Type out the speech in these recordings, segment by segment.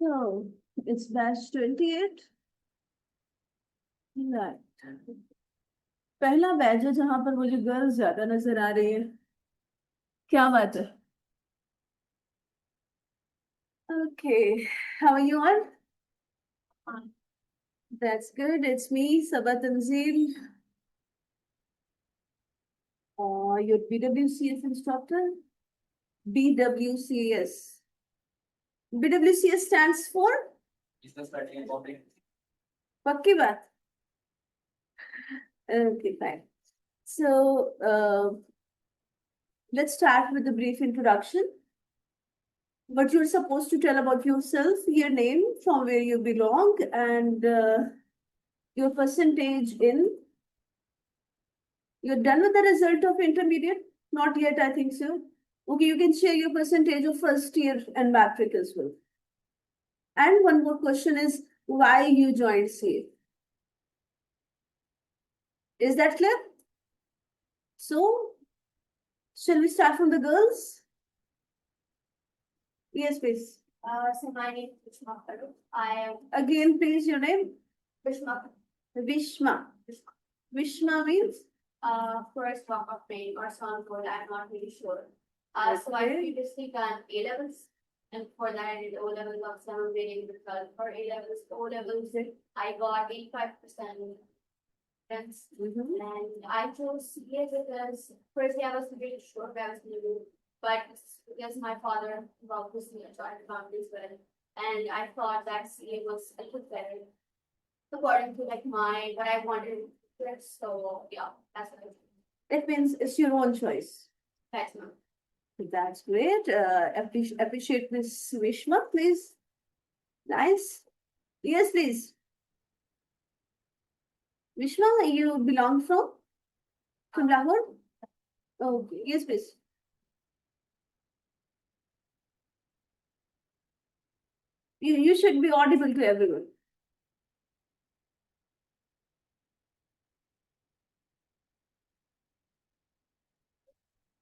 So it's batch 28. Right. पहला batch है जहां पर मुझे गर्ल्स ज्यादा नजर आ रही है। क्या बात है? Okay, how are you all? That's good. It's me, Sabah Tanzil, your BWCS instructor. BWCS. BWCS stands for? Business Strategy and Public. पक्की बात? Okay, fine. So, let's start with a brief introduction. What you're supposed to tell about yourself, your name, from where you belong, and your percentage in. You're done with the result of intermediate? Not yet, I think so. Okay, you can share your percentage of first year and matric as well. And one more question is why you joined CA. Is that clear? So, shall we start from the girls? Yes, please. So my name is Vishma Karu. I am Again, please, your name? Vishma. Vishma. Vishma means? First walk of fame or song code, I'm not really sure. So I Okay. previously done A levels, and for that I did O levels of 7 grading result. For A levels, O levels, I got 85%. Friends. And I chose CA because firstly I was really sure where I was going to do, but because my father involved with me, I joined family as well, and I thought that CA was a little better according to like my what I wanted. So yeah, that's what I did. It means it's your own choice. That's my. That's great. Appreciate Miss Vishma, please. Nice. Yes, please. Vishma, you belong from Lahore? Okay. Yes, please. You should be audible to everyone.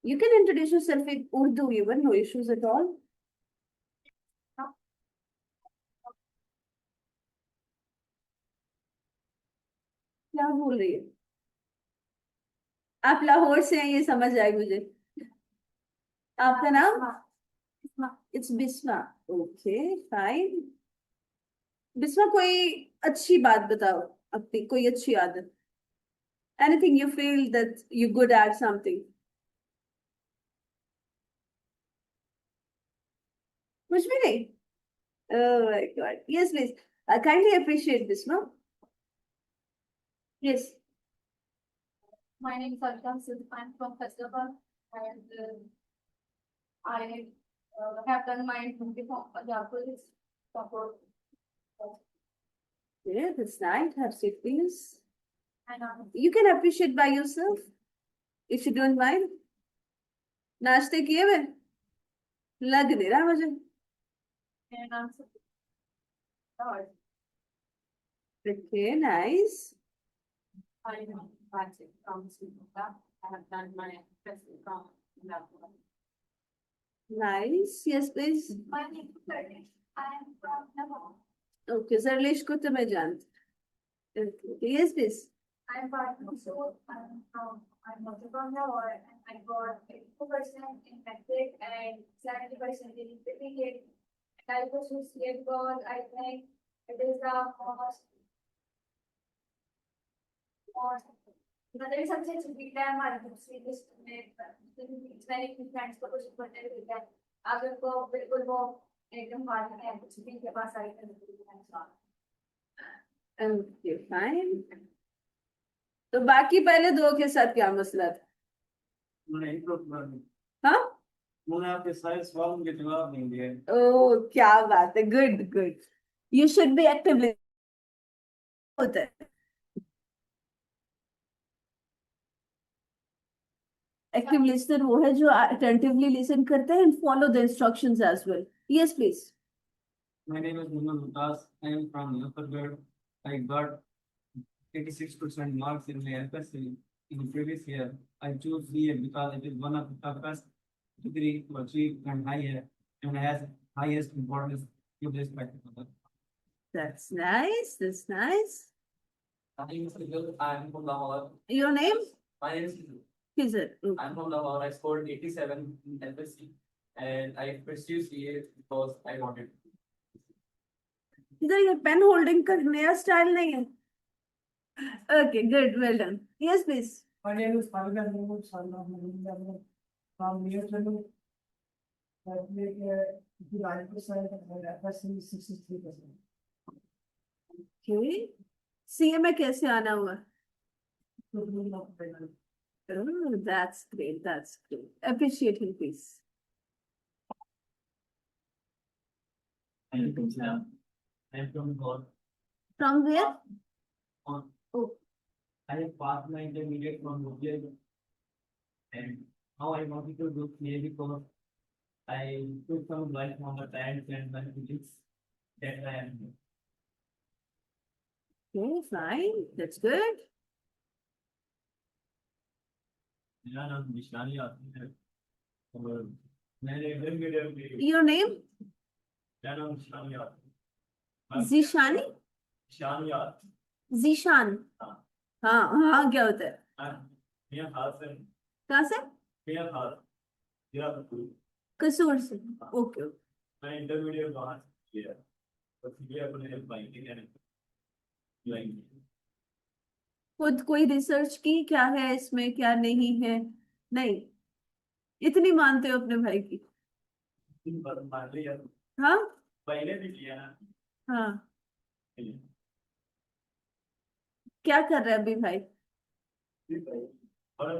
You can introduce yourself in Urdu even, no issues at all. क्या बोल रही है? आप लाहौर से हैं ये समझ आए मुझे। आपका नाम? It's Bisma. Okay fine. Bisma कोई अच्छी बात बताओ, अपनी कोई अच्छी आदत। Anything you feel that you're good at something. कुछ भी नहीं? Oh my God. Yes, please. I kindly appreciate this, no? Yes. My name is Alka Sidh. I'm from Faisalabad, and I have done my interview from Punjab Police. Yeah, that's nice. Have seat, please. And You can appreciate by yourself, if you don't mind. नाश्ते किए हुए? लग नहीं रहा मुझे। I'm sorry. Okay, nice. I am Patrick from Sri Lanka. I have done my first from Punjab. Nice. Yes, please. My name is Kurdish. I am from Nepal. Okay, Zarlesh को तो मैं जानती। Okay, yes, please. I'm from so I'm also from Nepal, and I got 82% in metric and 70% in intermediate. And I was to see because I think it is the मतलब सबसे छुट्टी है हमारे दूसरी लिस्ट में मैंने अपने फ्रेंड्स को कुछ पढ़ने दिया है अगर को बिल्कुल वो एकदम बात है कुछ भी के पास आई है Okay, fine. तो बाकी पहले दो के साथ क्या मसला था? उन्होंने इंट्रो कर दी। हाँ? उन्होंने आपके सारे सवालों के जवाब नहीं दिए। ओह क्या बात है, good good. You should be actively होता है। एक्टिव लिसनर वो है जो अटेंटिवली लिसन करते हैं and follow the instructions as well. Yes please. My name is Munal Vikas. I am from Muzaffargarh. I got 86% marks in my FSC in the previous year. I chose CA because it is one of the toughest degree to achieve and higher and has highest importance few days back. That's nice. That's nice. My name is Kizil. I'm from Lahore. Your name? My name is Kizil. Is it? I'm from Lahore. I scored 87 in FSC and I pursued CA because I wanted. इधर ये pen holding का नया style नहीं है. Okay, good, well done. Yes, please. My name is Fargan Mahmood Salman from near Chennai. I make 59% and FSC 63%. Okay. CA में कैसे आना हुआ? So, do not fail. Oh, that's great. That's great. Appreciate him, please. I'm from Lahore. From where? On- Oh, I have passed my intermediate from UPI and now I wanted to do CA because I took some advice from the parents and my physics that I am here. okay, fine. That's good. मेरा नाम निशानी आती है और मैंने intermediate में Your name? मेरा नाम निशानी आती है Zishani? निशानी आती Zishan. हाँ। हाँ हाँ, क्या होता है? है मेरा हाथ से कहाँ से? मेरा हाथ मेरा बिल्कुल कसूर से. Okay. मैं इंटरमीडिएट वहाँ से किया और फिर अपने हेल्प पाएंगे क्या नहीं खुद कोई रिसर्च की क्या है इसमें क्या नहीं है? नहीं, इतनी मानते हो अपने भाई की? दिन भर मान लिया हाँ पहले भी किया ना हाँ. क्या कर रहा है अभी भाई? बड़ा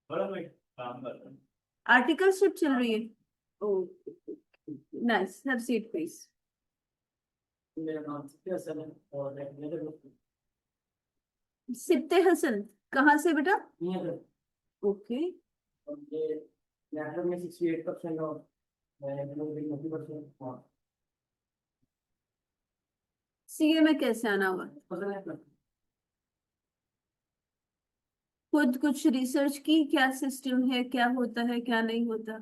बड़ा मैं काम कर रहा हूँ आर्टिकलशिप चल रही है? ओह, नाइस. Have seat please. मेरा नाम सत्य है और मेरे सिप्ते हसन. कहाँ से बेटा? ओके. नेटवर्क में 68% और मैं 20% सीए में कैसे आना हुआ? खुद कुछ रिसर्च की क्या सिस्टम है, क्या होता है, क्या नहीं होता?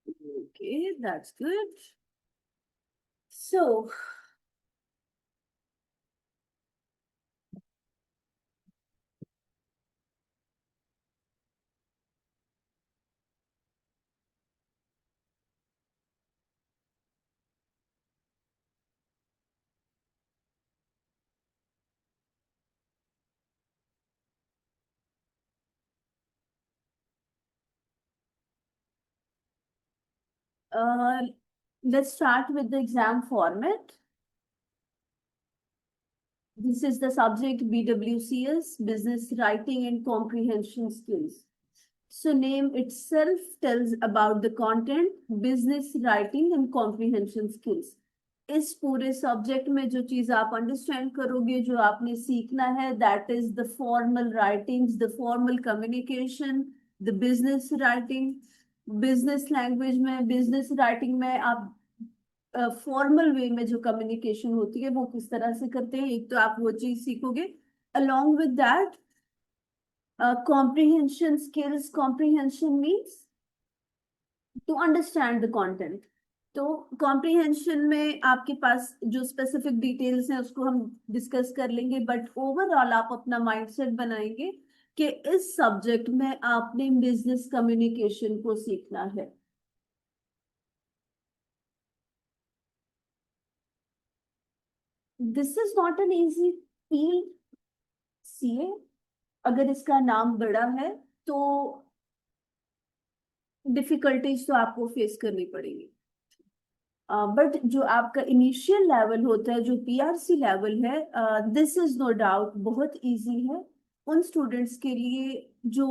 Okay, that's good. So let's start with the exam format. This is the subject BWCS, Business Writing and Comprehension Skills. So name itself tells about the content, business writing and comprehension skills. इस पूरे subject में जो चीज आप understand करोगे, जो आपने सीखना है, that is the formal writings, the formal communication, the business writing. Business language में, बिजनेस राइटिंग में आप फॉर्मल वे में जो कम्युनिकेशन होती है वो किस तरह से करते हैं, एक तो आप वो चीज सीखोगे. Along with that comprehension skills. Comprehension means to understand the content. तो comprehension में आपके पास जो स्पेसिफिक डिटेल्स हैं उसको हम डिस्कस कर लेंगे, बट ओवरऑल आप अपना माइंडसेट बनाएंगे कि इस सब्जेक्ट में आपने बिजनेस कम्युनिकेशन को सीखना है. This is not an easy field CA. अगर इसका नाम बड़ा है तो डिफिकल्टीज तो आपको फेस करनी पड़ेगी, बट जो आपका इनिशियल लेवल होता है, जो पीआरसी लेवल है, दिस इज नो डाउट बहुत इजी है उन स्टूडेंट्स के लिए जो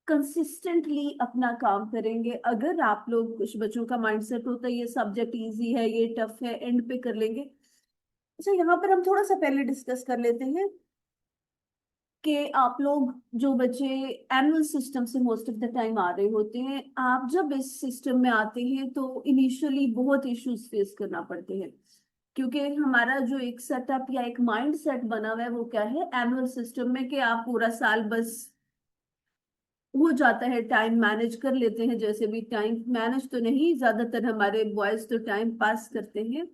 कंसिस्टेंटली अपना काम करेंगे. अगर आप लोग, कुछ बच्चों का माइंडसेट होता है ये सब्जेक्ट इजी है, ये टफ है, एंड पे कर लेंगे. अच्छा, यहाँ पर हम थोड़ा सा पहले डिस्कस कर लेते हैं कि आप लोग जो बच्चे एनुअल सिस्टम से मोस्ट ऑफ द टाइम आ रहे होते हैं, आप जब इस सिस्टम में आते हैं तो इनिशियली बहुत इश्यूज फेस करना पड़ते हैं, क्योंकि हमारा जो एक सेटअप या एक माइंड सेट बना हुआ है वो क्या है एनुअल सिस्टम में, कि आप पूरा साल बस हो जाता है, टाइम मैनेज कर लेते हैं, जैसे भी टाइम मैनेज तो नहीं, ज्यादातर हमारे बॉयज तो टाइम पास करते हैं।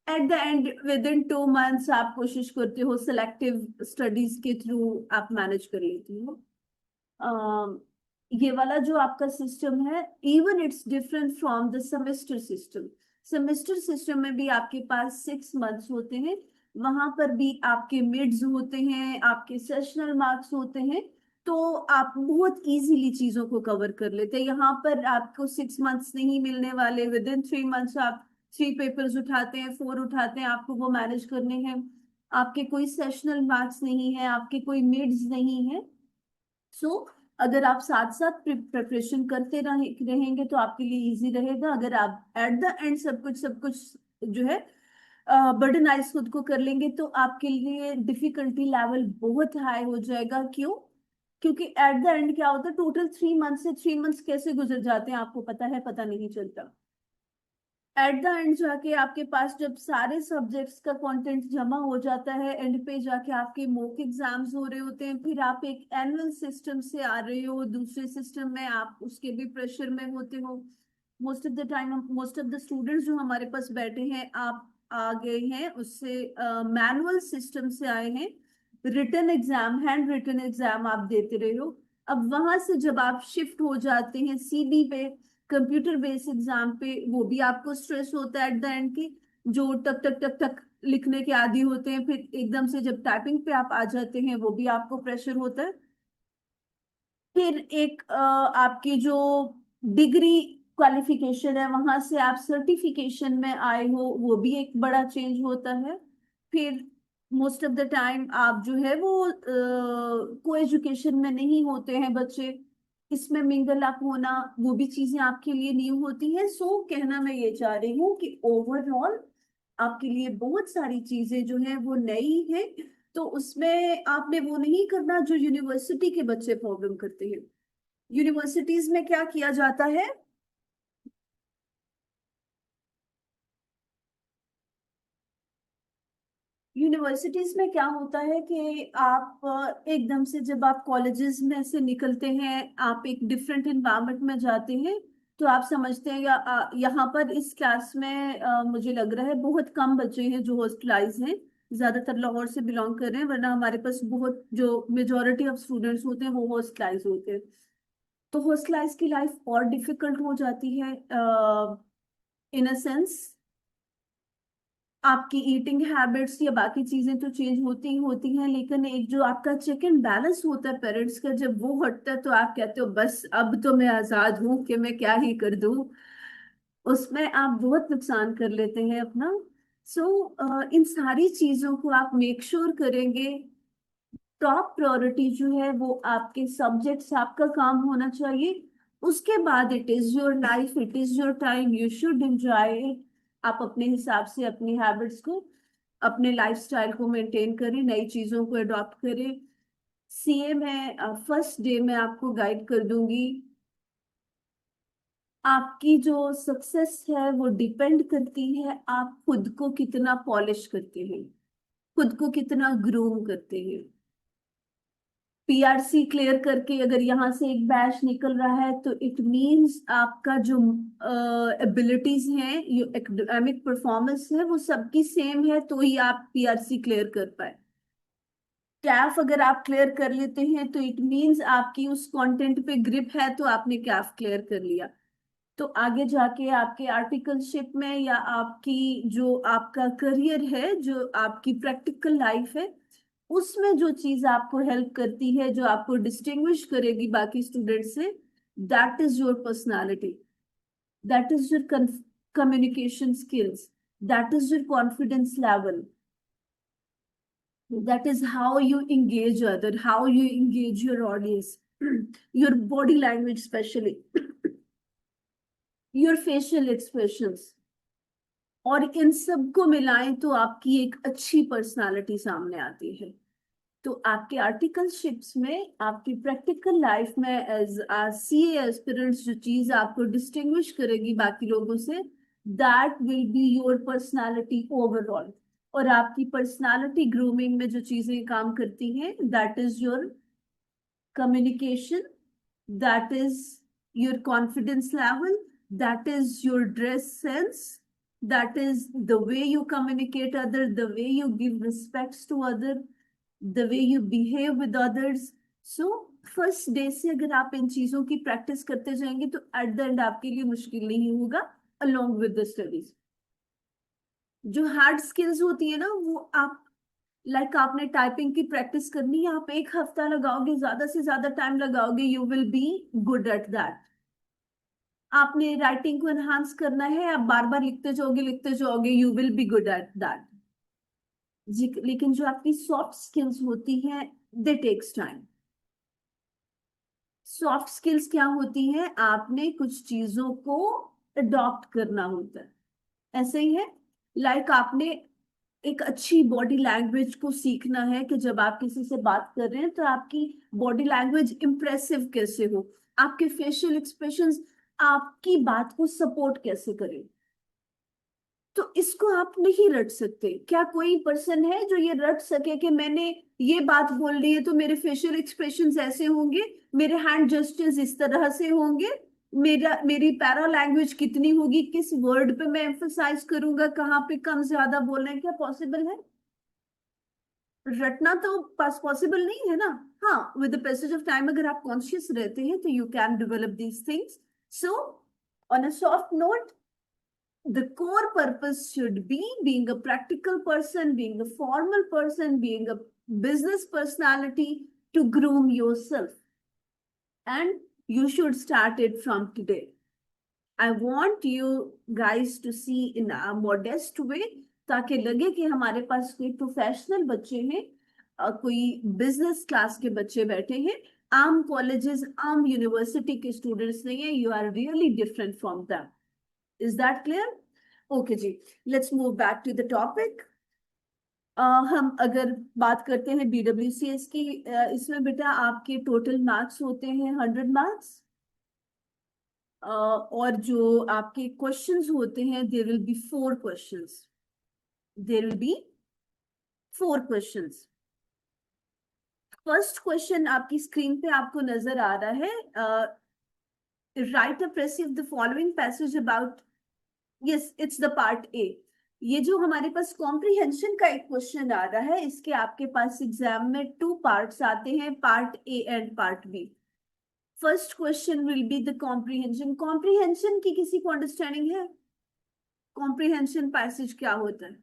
At the end with in 2 months आप कोशिश करते हो सिलेक्टिव स्टडीज के थ्रू आप मैनेज कर लेती हो। ये वाला जो आपका सिस्टम है, even it's different from the semester system. Semester system में भी आपके पास 6 मंथ्स होते हैं, वहां पर भी आपके मिड्स होते हैं, आपके सेशनल मार्क्स होते हैं, तो आप बहुत इजीली चीजों को कवर कर लेते हैं। यहाँ पर आपको 6 मंथ्स नहीं मिलने वाले, विद इन 3 मंथ्स आप 3 पेपर्स उठाते हैं, 4 उठाते हैं, आपको वो मैनेज करने हैं। आपके कोई सेशनल मार्क्स नहीं है, आपके कोई मिड्स नहीं है। सो अगर आप साथ साथ प्रिपरेशन करते रहेंगे तो आपके लिए इजी रहेगा। अगर आप एट द एंड सब कुछ जो है बर्डनाइज खुद को कर लेंगे तो आपके लिए डिफिकल्टी लेवल बहुत हाई हो जाएगा। क्यों? क्योंकि एट द एंड क्या होता है, टोटल 3 मंथ से 3 मंथ्स कैसे गुजर जाते हैं आपको पता है? पता नहीं चलता। एट द एंड जाके आपके पास जब सारे सब्जेक्ट्स का कंटेंट जमा हो जाता है, एंड पे जाके आपके मॉक एग्जाम्स हो रहे होते हैं, फिर आप एक एनुअल सिस्टम से आ रहे हो दूसरे सिस्टम में, आप उसके भी प्रेशर में होते हो। Most of the time most of the students जो हमारे पास बैठे हैं, आप आ गए हैं उससे मैनुअल सिस्टम से आए हैं, written exam, handwritten exam आप देते रहे हो। अब वहां से जब आप शिफ्ट हो जाते हैं सीबी पे, कंप्यूटर बेस्ड एग्जाम पे, वो भी आपको स्ट्रेस होता है एट द एंड की, जो टक टक टक टक लिखने के आदी होते हैं, फिर एकदम से जब टाइपिंग पे आप आ जाते हैं वो भी आपको प्रेशर होता है। फिर एक आपकी जो डिग्री क्वालिफिकेशन है, वहां से आप सर्टिफिकेशन में आए हो, वो भी एक बड़ा चेंज होता है। फिर मोस्ट ऑफ द टाइम आप जो है वो को एजुकेशन में नहीं होते हैं बच्चे, इसमें मिंगल अप होना, वो भी चीजें आपके लिए न्यू होती हैं। सो कहना मैं ये चाह रही हूँ कि ओवरऑल आपके लिए बहुत सारी चीजें जो है वो नई है, तो उसमें आपने वो नहीं करना जो यूनिवर्सिटी के बच्चे प्रॉब्लम करते हैं। यूनिवर्सिटीज में क्या किया जाता है, यूनिवर्सिटीज में क्या होता है कि आप एकदम से जब आप कॉलेजेस में से निकलते हैं, आप एक डिफरेंट इन्वायरमेंट में जाते हैं, तो आप समझते हैं यहाँ पर इस क्लास में मुझे लग रहा है बहुत कम बच्चे हैं जो हॉस्टलाइज हैं, ज्यादातर लाहौर से बिलोंग कर रहे हैं, वरना हमारे पास बहुत जो मेजोरिटी ऑफ स्टूडेंट्स होते हैं वो हॉस्टलाइज होते हैं। तो हॉस्टलाइज की लाइफ और डिफिकल्ट हो जाती है इन अ सेंस, आपकी ईटिंग हैबिट्स या बाकी चीजें तो चेंज होती ही होती हैं, लेकिन एक जो आपका चेक एंड बैलेंस होता है पेरेंट्स का, जब वो हटता है तो आप कहते हो बस अब तो मैं आजाद हूँ कि मैं क्या ही कर दूँ, उसमें आप बहुत नुकसान कर लेते हैं अपना। सो इन सारी चीजों को आप मेक श्योर करेंगे। टॉप प्रायोरिटी जो है वो आपके सब्जेक्ट्स, आपका काम होना चाहिए। उसके बाद it is your life, it is your time, you should enjoy it. आप अपने हिसाब से अपनी हैबिट्स को, अपने लाइफस्टाइल को मेंटेन करें, नई चीजों को अडॉप्ट करें। सीए में फर्स्ट डे में आपको गाइड कर दूंगी। आपकी जो सक्सेस है वो डिपेंड करती है आप खुद को कितना पॉलिश करते हैं, खुद को कितना ग्रूम करते हैं। पीआरसी क्लियर करके अगर यहाँ से एक बैच निकल रहा है तो इट मींस आपका जो एबिलिटीज हैं, जो एकेडमिक परफॉर्मेंस है, वो सबकी सेम है, तो ही आप पीआरसी क्लियर कर पाए। कैफ अगर आप क्लियर कर लेते हैं तो इट मींस आपकी उस कंटेंट पे ग्रिप है, तो आपने कैफ क्लियर कर लिया। तो आगे जाके आपके आर्टिकलशिप में या आपकी जो आपका करियर है, जो आपकी प्रैक्टिकल लाइफ है, उसमें जो चीज आपको हेल्प करती है, जो आपको डिस्टिंग्विश करेगी बाकी स्टूडेंट से, that is your personality, that is your communication skills, that is your confidence level, that is how you engage other, how you engage your audience, your body language especially, your facial expressions, और इन सबको मिलाएं तो आपकी एक अच्छी personality सामने आती है। तो आपके आर्टिकलशिप्स में, आपकी प्रैक्टिकल लाइफ में एज सीए एस्पिरेंट्स, जो चीज आपको डिस्टिंग्विश करेगी बाकी लोगों से, that will be your personality overall. और आपकी पर्सनालिटी ग्रूमिंग में जो चीजें काम करती हैं, that is your communication, that is your confidence level, that is your dress sense, that is the way you communicate other, the way you give respects to other, the way you behave with others. So first day से अगर आप इन चीजों की practice करते जाएंगे तो at the end आपके लिए मुश्किल नहीं होगा अलोंग विद द स्टडीज। जो हार्ड स्किल्स होती है ना वो आप लाइक आपने टाइपिंग की प्रैक्टिस करनी है, आप एक हफ्ता लगाओगे, ज्यादा से ज्यादा टाइम लगाओगे, you will be good at that. आपने राइटिंग को एनहांस करना है, आप बार बार लिखते जाओगे, you will be good at that. लेकिन जो आपकी सॉफ्ट स्किल्स होती हैं दे टेक्स टाइम। सॉफ्ट स्किल्स क्या होती हैं, आपने कुछ चीजों को अडॉप्ट करना होता है। ऐसे ही है लाइक आपने एक अच्छी बॉडी लैंग्वेज को सीखना है कि जब आप किसी से बात कर रहे हैं तो आपकी बॉडी लैंग्वेज इंप्रेसिव कैसे हो, आपके फेशियल एक्सप्रेशंस आपकी बात को सपोर्ट कैसे करें। तो इसको आप नहीं रट सकते। क्या कोई पर्सन है जो ये रट सके कि मैंने ये बात बोल दी है तो मेरे फेशियल एक्सप्रेशंस ऐसे होंगे, मेरे हैंड जेस्चर्स इस तरह से होंगे, मेरी पैरा लैंग्वेज कितनी होगी, किस वर्ड पे मैं एम्फसाइज करूंगा, कहाँ पे कम ज्यादा बोलना है, क्या पॉसिबल है? रटना तो पास पॉसिबल नहीं है ना। हाँ, with the passage of time अगर आप कॉन्शियस रहते हैं तो you can develop these things. So on a soft note, the core purpose should be being a practical person, being a formal person, being a business personality to groom yourself. And you should start it from today. I want you guys to see in a modest way ताकि लगे कि हमारे पास कोई professional बच्चे हैं, कोई business class के बच्चे बैठे हैं, आम कॉलेजेस आम यूनिवर्सिटी के स्टूडेंट्स नहीं है। You are really different from them. Is that clear? Okay जी, let's move back to the topic. हम अगर बात करते हैं BWCS की, इसमें बेटा आपके टोटल मार्क्स होते हैं 100 मार्क्स, और जो आपके क्वेश्चंस होते हैं there will be 4 questions. There will be 4 questions. First question आपकी स्क्रीन पे आपको नजर आ रहा है, write a precis the following passage about, yes it's the part A. ये जो हमारे पास कॉम्प्रिहेंशन का एक क्वेश्चन आ रहा है, इसके आपके पास एग्जाम में 2 पार्ट्स आते हैं, part A and part B. First question will be the comprehension. Comprehension की किसी को अंडरस्टैंडिंग है? कॉम्प्रिहेंशन पैसेज क्या होता है?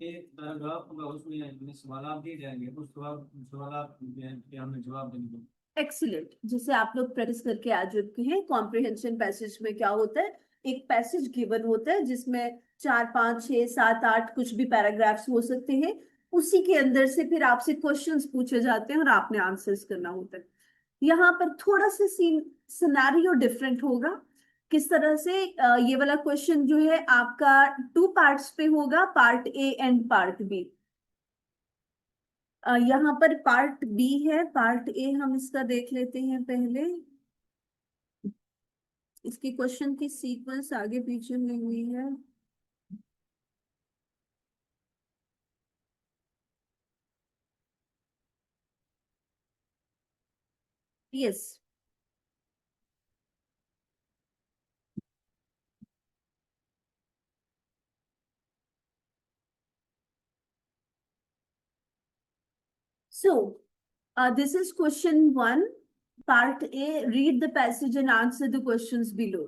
ये पैराग्राफ होगा, उसमें सवाल दिए जाएंगे, उस सवाल के हमें जवाब देंगे। एक्सीलेंट। जैसे आप लोग प्रैक्टिस करके आ चुके हैं, कॉम्प्रिहेंशन पैसेज में क्या होता है, एक पैसेज गिवन होता है जिसमें 4 5 6 7 8 कुछ भी पैराग्राफ्स हो सकते हैं, उसी के अंदर से फिर आपसे क्वेश्चंस पूछे जाते हैं और आपने आंसर्स करना होता है। यहाँ पर थोड़ा सा सीन सिनेरियो डिफरेंट होगा। किस तरह से, ये वाला क्वेश्चन जो है आपका 2 पार्ट्स पे होगा, part A and part B. यहाँ पर पार्ट बी है, पार्ट ए हम इसका देख लेते हैं पहले। इसकी क्वेश्चन की सीक्वेंस आगे पीछे में हुई है। Yes, so this is question 1, part A. Read the passage and answer the questions below.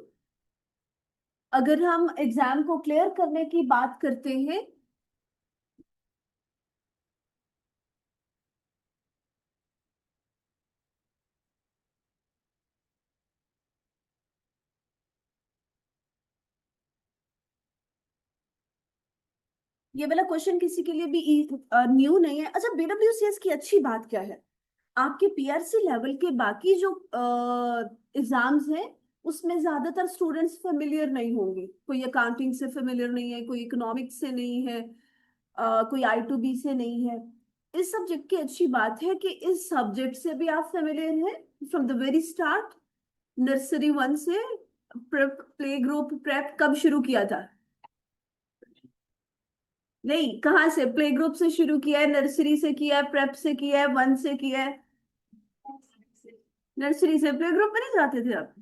अगर हम एग्जाम को क्लियर करने की बात करते हैं, ये वाला क्वेश्चन किसी के लिए भी न्यू नहीं है। अच्छा, BWCS की अच्छी बात क्या है, आपके PRC लेवल के बाकी जो एग्जाम्स हैं उसमें ज्यादातर स्टूडेंट्स फेमिलियर नहीं होंगे। कोई अकाउंटिंग से फेमिलियर नहीं है, कोई इकोनॉमिक्स से नहीं है, कोई I2B से नहीं है। इस सब्जेक्ट की अच्छी बात है कि इस सब्जेक्ट से भी आप फेमिलियर हैं from the very start. Nursery 1 से प्ले ग्रुप प्रेप कब शुरू किया था? नहीं, कहाँ से? प्ले ग्रुप से शुरू किया है, नर्सरी से किया है, प्रेप से किया है, 1 से किया है? नर्सरी से प्ले ग्रुप में नहीं जाते थे आप?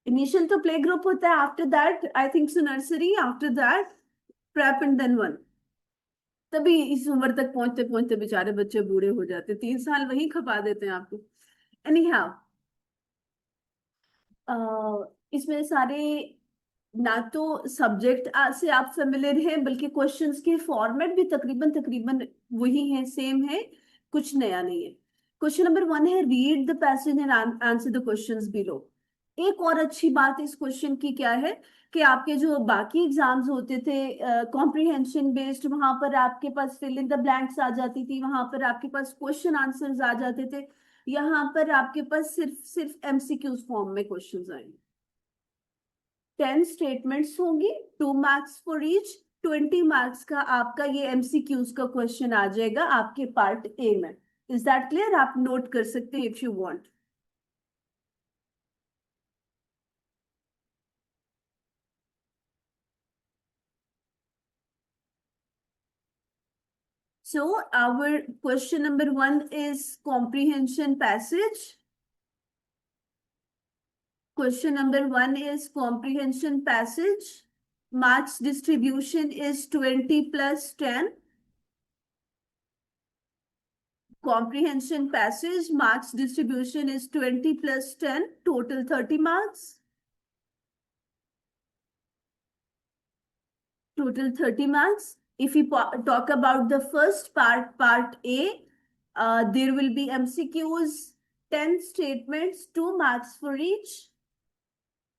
इनिशियल तो प्ले ग्रुप होता है, after that I think so nursery, after that prep and then one. तभी इस उम्र तक पहुंचते पहुंचते बेचारे बच्चे बूढ़े हो जाते, 3 साल वही खपा देते हैं आपको। एनी हाउ, इसमें सारे ना तो सब्जेक्ट से आप फेमिलियर हैं, बल्कि क्वेश्चंस के फॉर्मेट भी तकरीबन तकरीबन वही है, सेम है, कुछ नया नहीं है। क्वेश्चन नंबर 1 है, read the passage and answer the questions below. एक और अच्छी बात इस क्वेश्चन की क्या है कि आपके जो बाकी एग्जाम्स होते थे कॉम्प्रिहेंशन बेस्ड, वहां पर आपके पास फिल इन द ब्लैंक्स आ जाती थी, वहां पर आपके पास क्वेश्चन आंसर्स आ जाते थे। यहाँ पर आपके पास सिर्फ सिर्फ एमसीक्यूज फॉर्म में क्वेश्चंस आएंगे। 10 स्टेटमेंट्स होंगी, 2 मार्क्स फॉर ईच, 20 मार्क्स का आपका ये एमसीक्यूज का क्वेश्चन आ जाएगा आपके पार्ट ए में। Is that clear? आप नोट कर सकते हैं if you want. So our question number 1 is comprehension passage. Question number 1 is comprehension passage. Marks distribution is 20 plus 10. Comprehension passage, marks distribution is 20 plus 10, total 30 marks. Total 30 marks. If we talk about the first part, part A, there will be MCQs, 10 statements, 2 marks for each.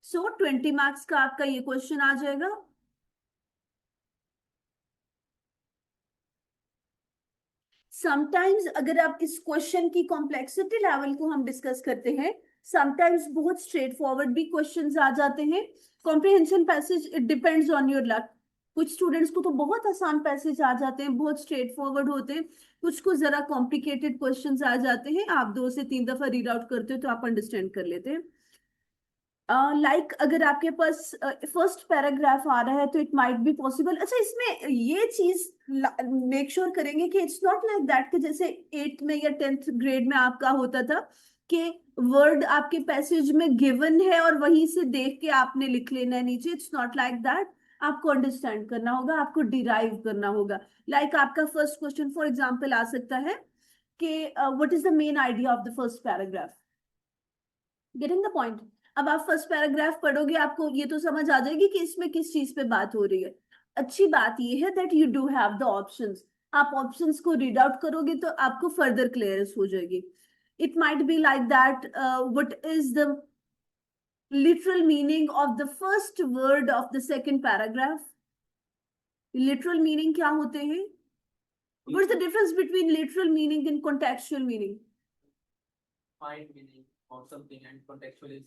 So 20 marks का आपका ये question आ जाएगा। Sometimes अगर आप इस question की complexity level को हम डिस्कस करते हैं, समटाइम्स बहुत स्ट्रेट फॉरवर्ड भी क्वेश्चंस आ जाते हैं। Comprehension passage it depends on your luck. कुछ स्टूडेंट्स को तो बहुत आसान पैसेज आ जाते हैं, बहुत स्ट्रेट फॉरवर्ड होते हैं, कुछ को जरा कॉम्प्लिकेटेड क्वेश्चंस आ जाते हैं। आप 2 से 3 दफा रीड आउट करते हो तो आप अंडरस्टैंड कर लेते हैं। लाइक अगर आपके पास फर्स्ट पैराग्राफ आ रहा है तो इट माइट बी पॉसिबल। अच्छा, इसमें ये चीज मेक श्योर करेंगे कि इट्स नॉट लाइक दैट कि जैसे 8th में या 10th ग्रेड में आपका होता था कि वर्ड आपके पैसेज में गिवन है और वहीं से देख के आपने लिख लेना है नीचे। It's not like that. आपको अंडरस्टैंड करना होगा, आपको डिराइव करना होगा। लाइक आपका फर्स्ट क्वेश्चन फॉर एग्जाम्पल आ सकता है कि what is the main idea of the first paragraph. Getting the point? अब आप फर्स्ट पैराग्राफ पढ़ोगे, आपको ये तो समझ आ जाएगी कि इसमें किस चीज पे बात हो रही है। अच्छी बात ये है that you do have the options. आप ऑप्शंस को रीड आउट करोगे तो आपको फर्दर क्लियरेंस हो जाएगी। It might be like that what is the literal meaning of the first word of the second paragraph? Literal meaning क्या होते हैं? What's the difference between literal meaning and contextual meaning? Find meaning of something and contextual is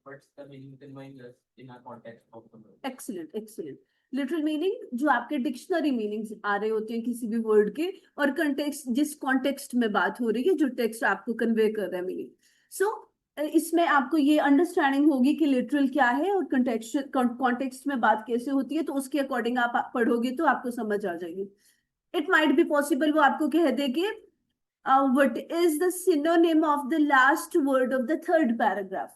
what's the meaning conveying us in our context of the word. Excellent, excellent. Literal meaning जो आपके dictionary meanings आ रहे होते हैं किसी भी word के, और context जिस कॉन्टेक्स्ट में बात हो रही है, जो टेक्स्ट आपको कन्वे कर रहा है मीनिंग। सो इसमें आपको ये अंडरस्टैंडिंग होगी कि लिटरल क्या है और कंटेक्स्ट कॉन्टेक्स्ट में बात कैसे होती है, तो उसके अकॉर्डिंग आप पढ़ोगे तो आपको समझ आ जाएगी। इट माइट बी पॉसिबल वो आपको कह दे कि what is the synonym of the last word of the third paragraph.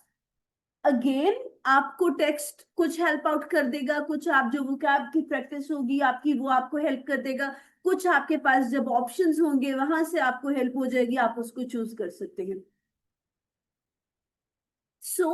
Again आपको टेक्स्ट कुछ हेल्प आउट कर देगा, कुछ आप जो वोकैब की प्रैक्टिस होगी आपकी वो आपको हेल्प कर देगा, कुछ आपके पास जब ऑप्शंस होंगे वहां से आपको हेल्प हो जाएगी, आप उसको चूज कर सकते हैं। सो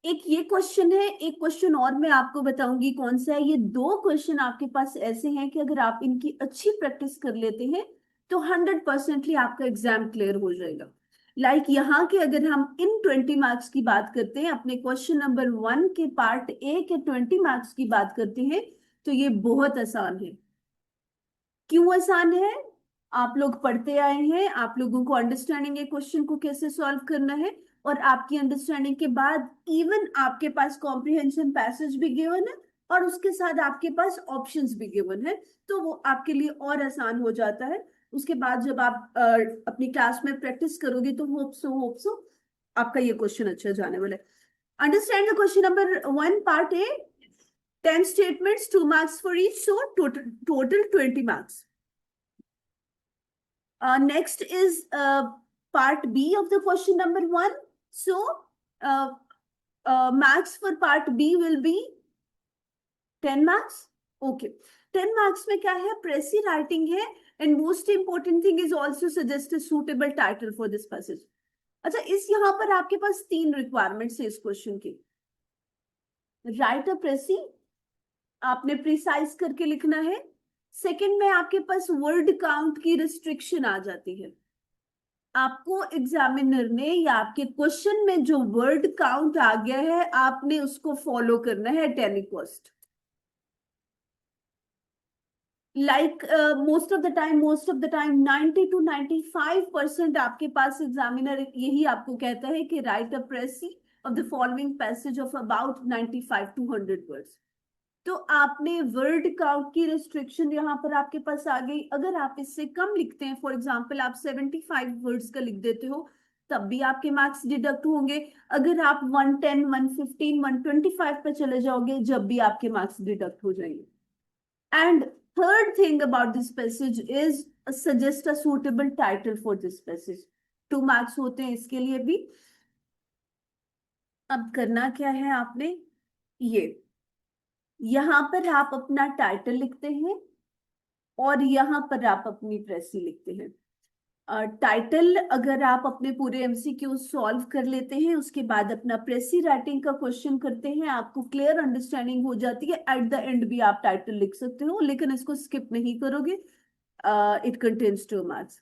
एक ये क्वेश्चन है, एक क्वेश्चन और मैं आपको बताऊंगी कौन सा है। ये 2 क्वेश्चन आपके पास ऐसे हैं कि अगर आप इनकी अच्छी प्रैक्टिस कर लेते हैं तो 100% आपका एग्जाम क्लियर हो जाएगा। लाइक यहाँ के अगर हम इन 20 मार्क्स की बात करते हैं, अपने क्वेश्चन नंबर 1 के पार्ट ए के 20 मार्क्स की बात करते हैं, तो ये बहुत आसान है। क्यों आसान है? आप लोग पढ़ते आए हैं, आप लोगों को अंडरस्टैंडिंग है क्वेश्चन को कैसे सॉल्व करना है, और आपकी अंडरस्टैंडिंग के बाद इवन आपके पास कॉम्प्रिहेंशन पैसेज भी गिवन है और उसके साथ आपके पास ऑप्शंस भी गिवन है, तो वो आपके लिए और आसान हो जाता है। उसके बाद जब आप अपनी क्लास में प्रैक्टिस करोगे तो होप सो आपका ये क्वेश्चन अच्छा जाने वाला है। Understand the question number 1 part A, 10 statements, 2 marks for each, so total 20 marks. Next is part B of the question number 1. So max for part B will be 10 marks. Okay, 10 marks में क्या है? Precy writing है, and most important thing is also suggest a suitable title for this passage. अच्छा, इस यहाँ पर आपके पास 3 requirements है इस क्वेश्चन की. राइट अ प्रेसी, आपने प्रिसाइज करके लिखना है. सेकंड में आपके पास वर्ड काउंट की रिस्ट्रिक्शन आ जाती है. आपको एग्जामिनर ने या आपके क्वेश्चन में जो वर्ड काउंट आ गया है आपने उसको फॉलो करना है at any cost. Like most of the time 90 to 95% आपके पास एग्जामिनर यही आपको कहता है कि write a precis of the following passage of about 95 to 100 words. तो आपने वर्ड काउंट की रिस्ट्रिक्शन यहाँ पर आपके पास आ गई. अगर आप इससे कम लिखते हैं, फॉर एग्जाम्पल आप 75 वर्ड्स का लिख देते हो, तब भी आपके मार्क्स डिडक्ट होंगे. अगर आप 110, 115, 125 पे चले जाओगे, जब भी आपके मार्क्स डिडक्ट हो जाएंगे. And third thing about this passage is suggest a suitable title for this passage. 2 marks होते हैं इसके लिए भी. अब करना क्या है आपने? ये यहाँ पर आप अपना टाइटल लिखते हैं और यहाँ पर आप अपनी प्रेसी लिखते हैं. टाइटल अगर आप अपने पूरे एमसीक्यू सॉल्व कर लेते हैं, उसके बाद अपना प्रेसी राइटिंग का क्वेश्चन करते हैं, आपको क्लियर अंडरस्टैंडिंग हो जाती है. एट द एंड भी आप टाइटल लिख सकते हो, लेकिन इसको स्किप नहीं करोगे. It contains 2 marks.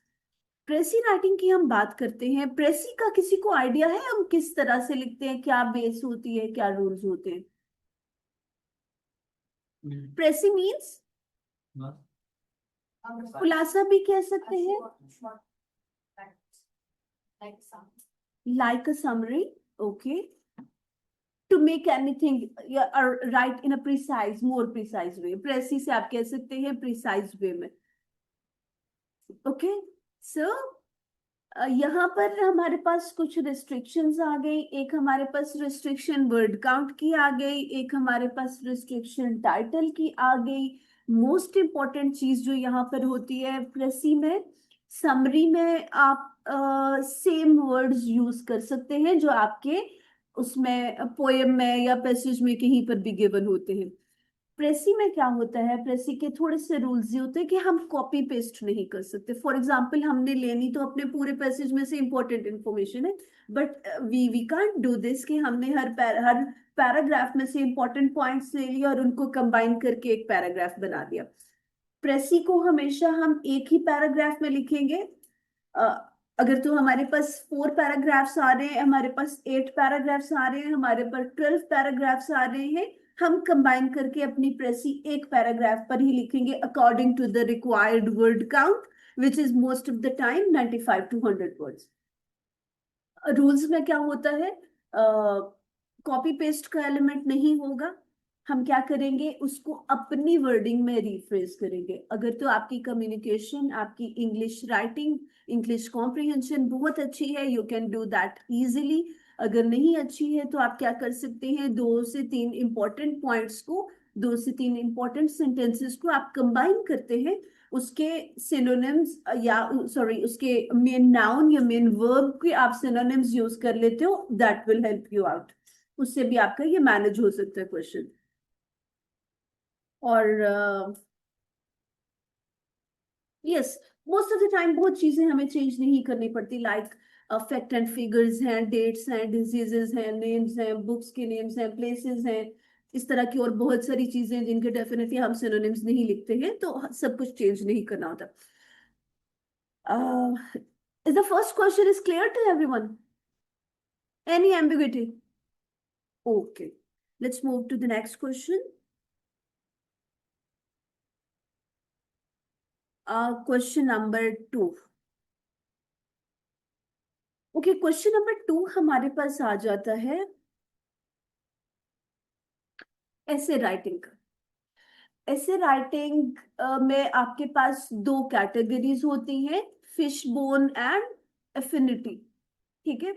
प्रेसी राइटिंग की हम बात करते हैं. प्रेसी का किसी को आइडिया है हम किस तरह से लिखते हैं? क्या बेस होती है, क्या रूल्स होते हैं? प्रेसी मीन्स खुलासा भी कह सकते हैं. Like a summary, okay. To make anything, write in a more precise way. Precise से आप कह सकते हैं precise way में. Okay, so यहाँ पर हमारे पास कुछ restrictions आ गई. एक हमारे पास restriction word count की आ गई, एक हमारे पास restriction title की आ गई. मोस्ट इम्पॉर्टेंट चीज जो यहाँ पर होती है प्रेसी में, समरी में आप सेम वर्ड्स यूज कर सकते हैं जो आपके उसमें पोएम में या पैसेज में कहीं पर भी गिवन होते हैं. प्रेसी में क्या होता है? प्रेसी के थोड़े से रूल्स ये होते हैं कि हम कॉपी पेस्ट नहीं कर सकते. फॉर एग्जाम्पल हमने लेनी तो अपने पूरे पैसेज में से इंपॉर्टेंट इंफॉर्मेशन है, but we can't do this कि हमने हर पैराग्राफ में से इंपॉर्टेंट पॉइंट्स ले लिए और उनको कंबाइन करके एक पैराग्राफ बना दिया. प्रेसी को हमेशा हम एक ही पैराग्राफ में लिखेंगे. अगर तो हमारे पास 4 पैराग्राफ्स आ रहे हैं, हमारे पास 8 पैराग्राफ्स आ रहे हैं, हमारे पास 12 पैराग्राफ्स आ रहे हैं, हम कंबाइन करके अपनी प्रेसी एक पैराग्राफ पर ही लिखेंगे according to the required word count, which is most of the time 95 to 100 words. Rules में क्या होता है? कॉपी पेस्ट का एलिमेंट नहीं होगा. हम क्या करेंगे? उसको अपनी वर्डिंग में रिफ्रेज करेंगे. अगर तो आपकी कम्युनिकेशन, आपकी इंग्लिश राइटिंग, इंग्लिश कॉम्प्रिहेंशन बहुत अच्छी है, you can do that easily. अगर नहीं अच्छी है तो आप क्या कर सकते हैं? 2 से 3 इंपॉर्टेंट पॉइंट्स को, 2 से 3 इंपॉर्टेंट सेंटेंसेस को आप कंबाइन करते हैं, उसके सिनोनिम्स या सॉरी उसके मेन नाउन या मेन वर्ब के आप सिनोनिम्स यूज कर लेते हो. That will help you out. उससे भी आपका ये मैनेज हो सकता है क्वेश्चन. और yes, most of the time बहुत चीजें हमें चेंज नहीं करनी पड़ती. लाइक फैक्ट एंड फिगर्स हैं, डेट्स हैं, डिजीजेस हैं, नेम्स हैं, बुक्स के नेम्स हैं, प्लेसेस हैं, इस तरह की और बहुत सारी चीजें जिनके डेफिनेटली हम सिनोनिम्स नहीं लिखते हैं, तो सब कुछ चेंज नहीं करना होता. Is the first question is clear to everyone? Any ambiguity? Okay, let's move to the next question. Question number 2. Okay, question number 2 हमारे पास आ जाता है ऐसे राइटिंग का. ऐसे राइटिंग में आपके पास 2 कैटेगरीज होती हैं, फिश बोन एंड एफिनिटी. ठीक है,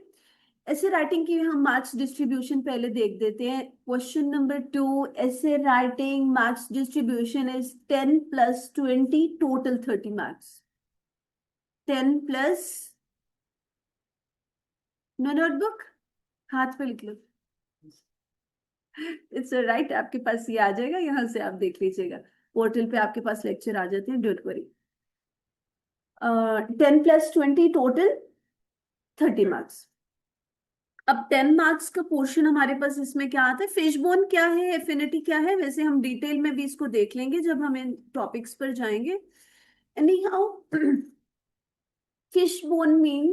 ऐसे राइटिंग की हम मार्क्स डिस्ट्रीब्यूशन पहले देख देते हैं. क्वेश्चन नंबर 2, ऐसे writing marks distribution is 10 + 20, total 30 marks. 10 plus, no notebook, हाथ पे लिख लो। इट्स राइट, आपके पास ये आ जाएगा, यहाँ से आप देख लीजिएगा, पोर्टल पे आपके पास लेक्चर आ जाते हैं, डोंट वरी। 10 + 20 total 30 marks. अब 10 मार्क्स का पोर्शन हमारे पास इसमें क्या आता है, फिशबोन क्या है, एफिनिटी क्या है, वैसे हम डिटेल में भी इसको देख लेंगे जब हम इन टॉपिक्स पर जाएंगे। Anyhow, fishbone mean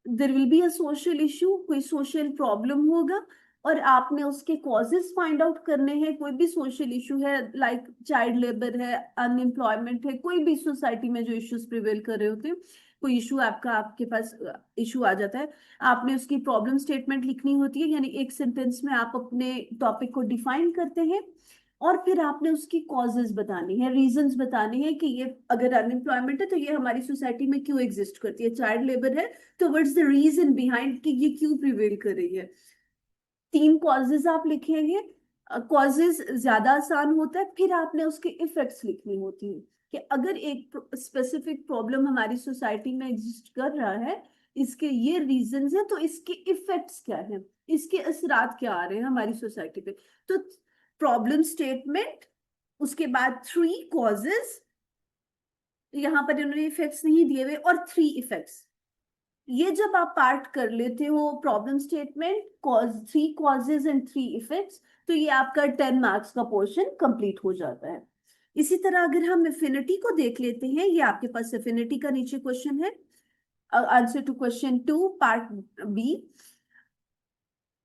there will be a social issue, कोई सोशल प्रॉब्लम होगा और आपने उसके कॉजेस फाइंड आउट करने हैं। कोई भी सोशल इशू है, लाइक चाइल्ड लेबर है, अनएम्प्लॉयमेंट है, कोई भी सोसाइटी में जो इश्यूज प्रिवेल कर रहे होते हैं, कोई इशू आपका, आपके पास इशू आ जाता है, आपने उसकी प्रॉब्लम स्टेटमेंट लिखनी होती है, यानी एक सेंटेंस में आप अपने टॉपिक को डिफाइन करते हैं और फिर आपने उसकी कॉजेज बतानी है, रीजंस बताने हैं कि ये अगर अनएम्प्लॉयमेंट है तो ये हमारी सोसाइटी में क्यों एग्जिस्ट करती है, चाइल्ड लेबर है तो व्हाट्स द रीजन बिहाइंड कि ये क्यों प्रिवेल कर रही है। 3 कॉजेज आप लिखेंगे, कॉजेज ज्यादा आसान होता है, फिर आपने उसके इफेक्ट्स लिखनी होती है कि अगर एक स्पेसिफिक प्रॉब्लम हमारी सोसाइटी में एग्जिस्ट कर रहा है, इसके ये रीजंस हैं, तो इसके इफेक्ट्स क्या हैं, इसके असरात क्या आ रहे हैं हमारी सोसाइटी पे। तो प्रॉब्लम स्टेटमेंट, उसके बाद 3 कॉजेज, यहाँ पर इन्होंने इफेक्ट्स नहीं दिए हुए, और 3 इफेक्ट्स। ये जब आप पार्ट कर लेते हो, problem statement, cause, 3 causes and 3 effects, तो ये आपका 10 मार्क्स का पोर्शन कंप्लीट हो जाता है। इसी तरह अगर हम एफिनिटी को देख लेते हैं, ये आपके पास एफिनिटी का नीचे क्वेश्चन है, answer to question 2 part B.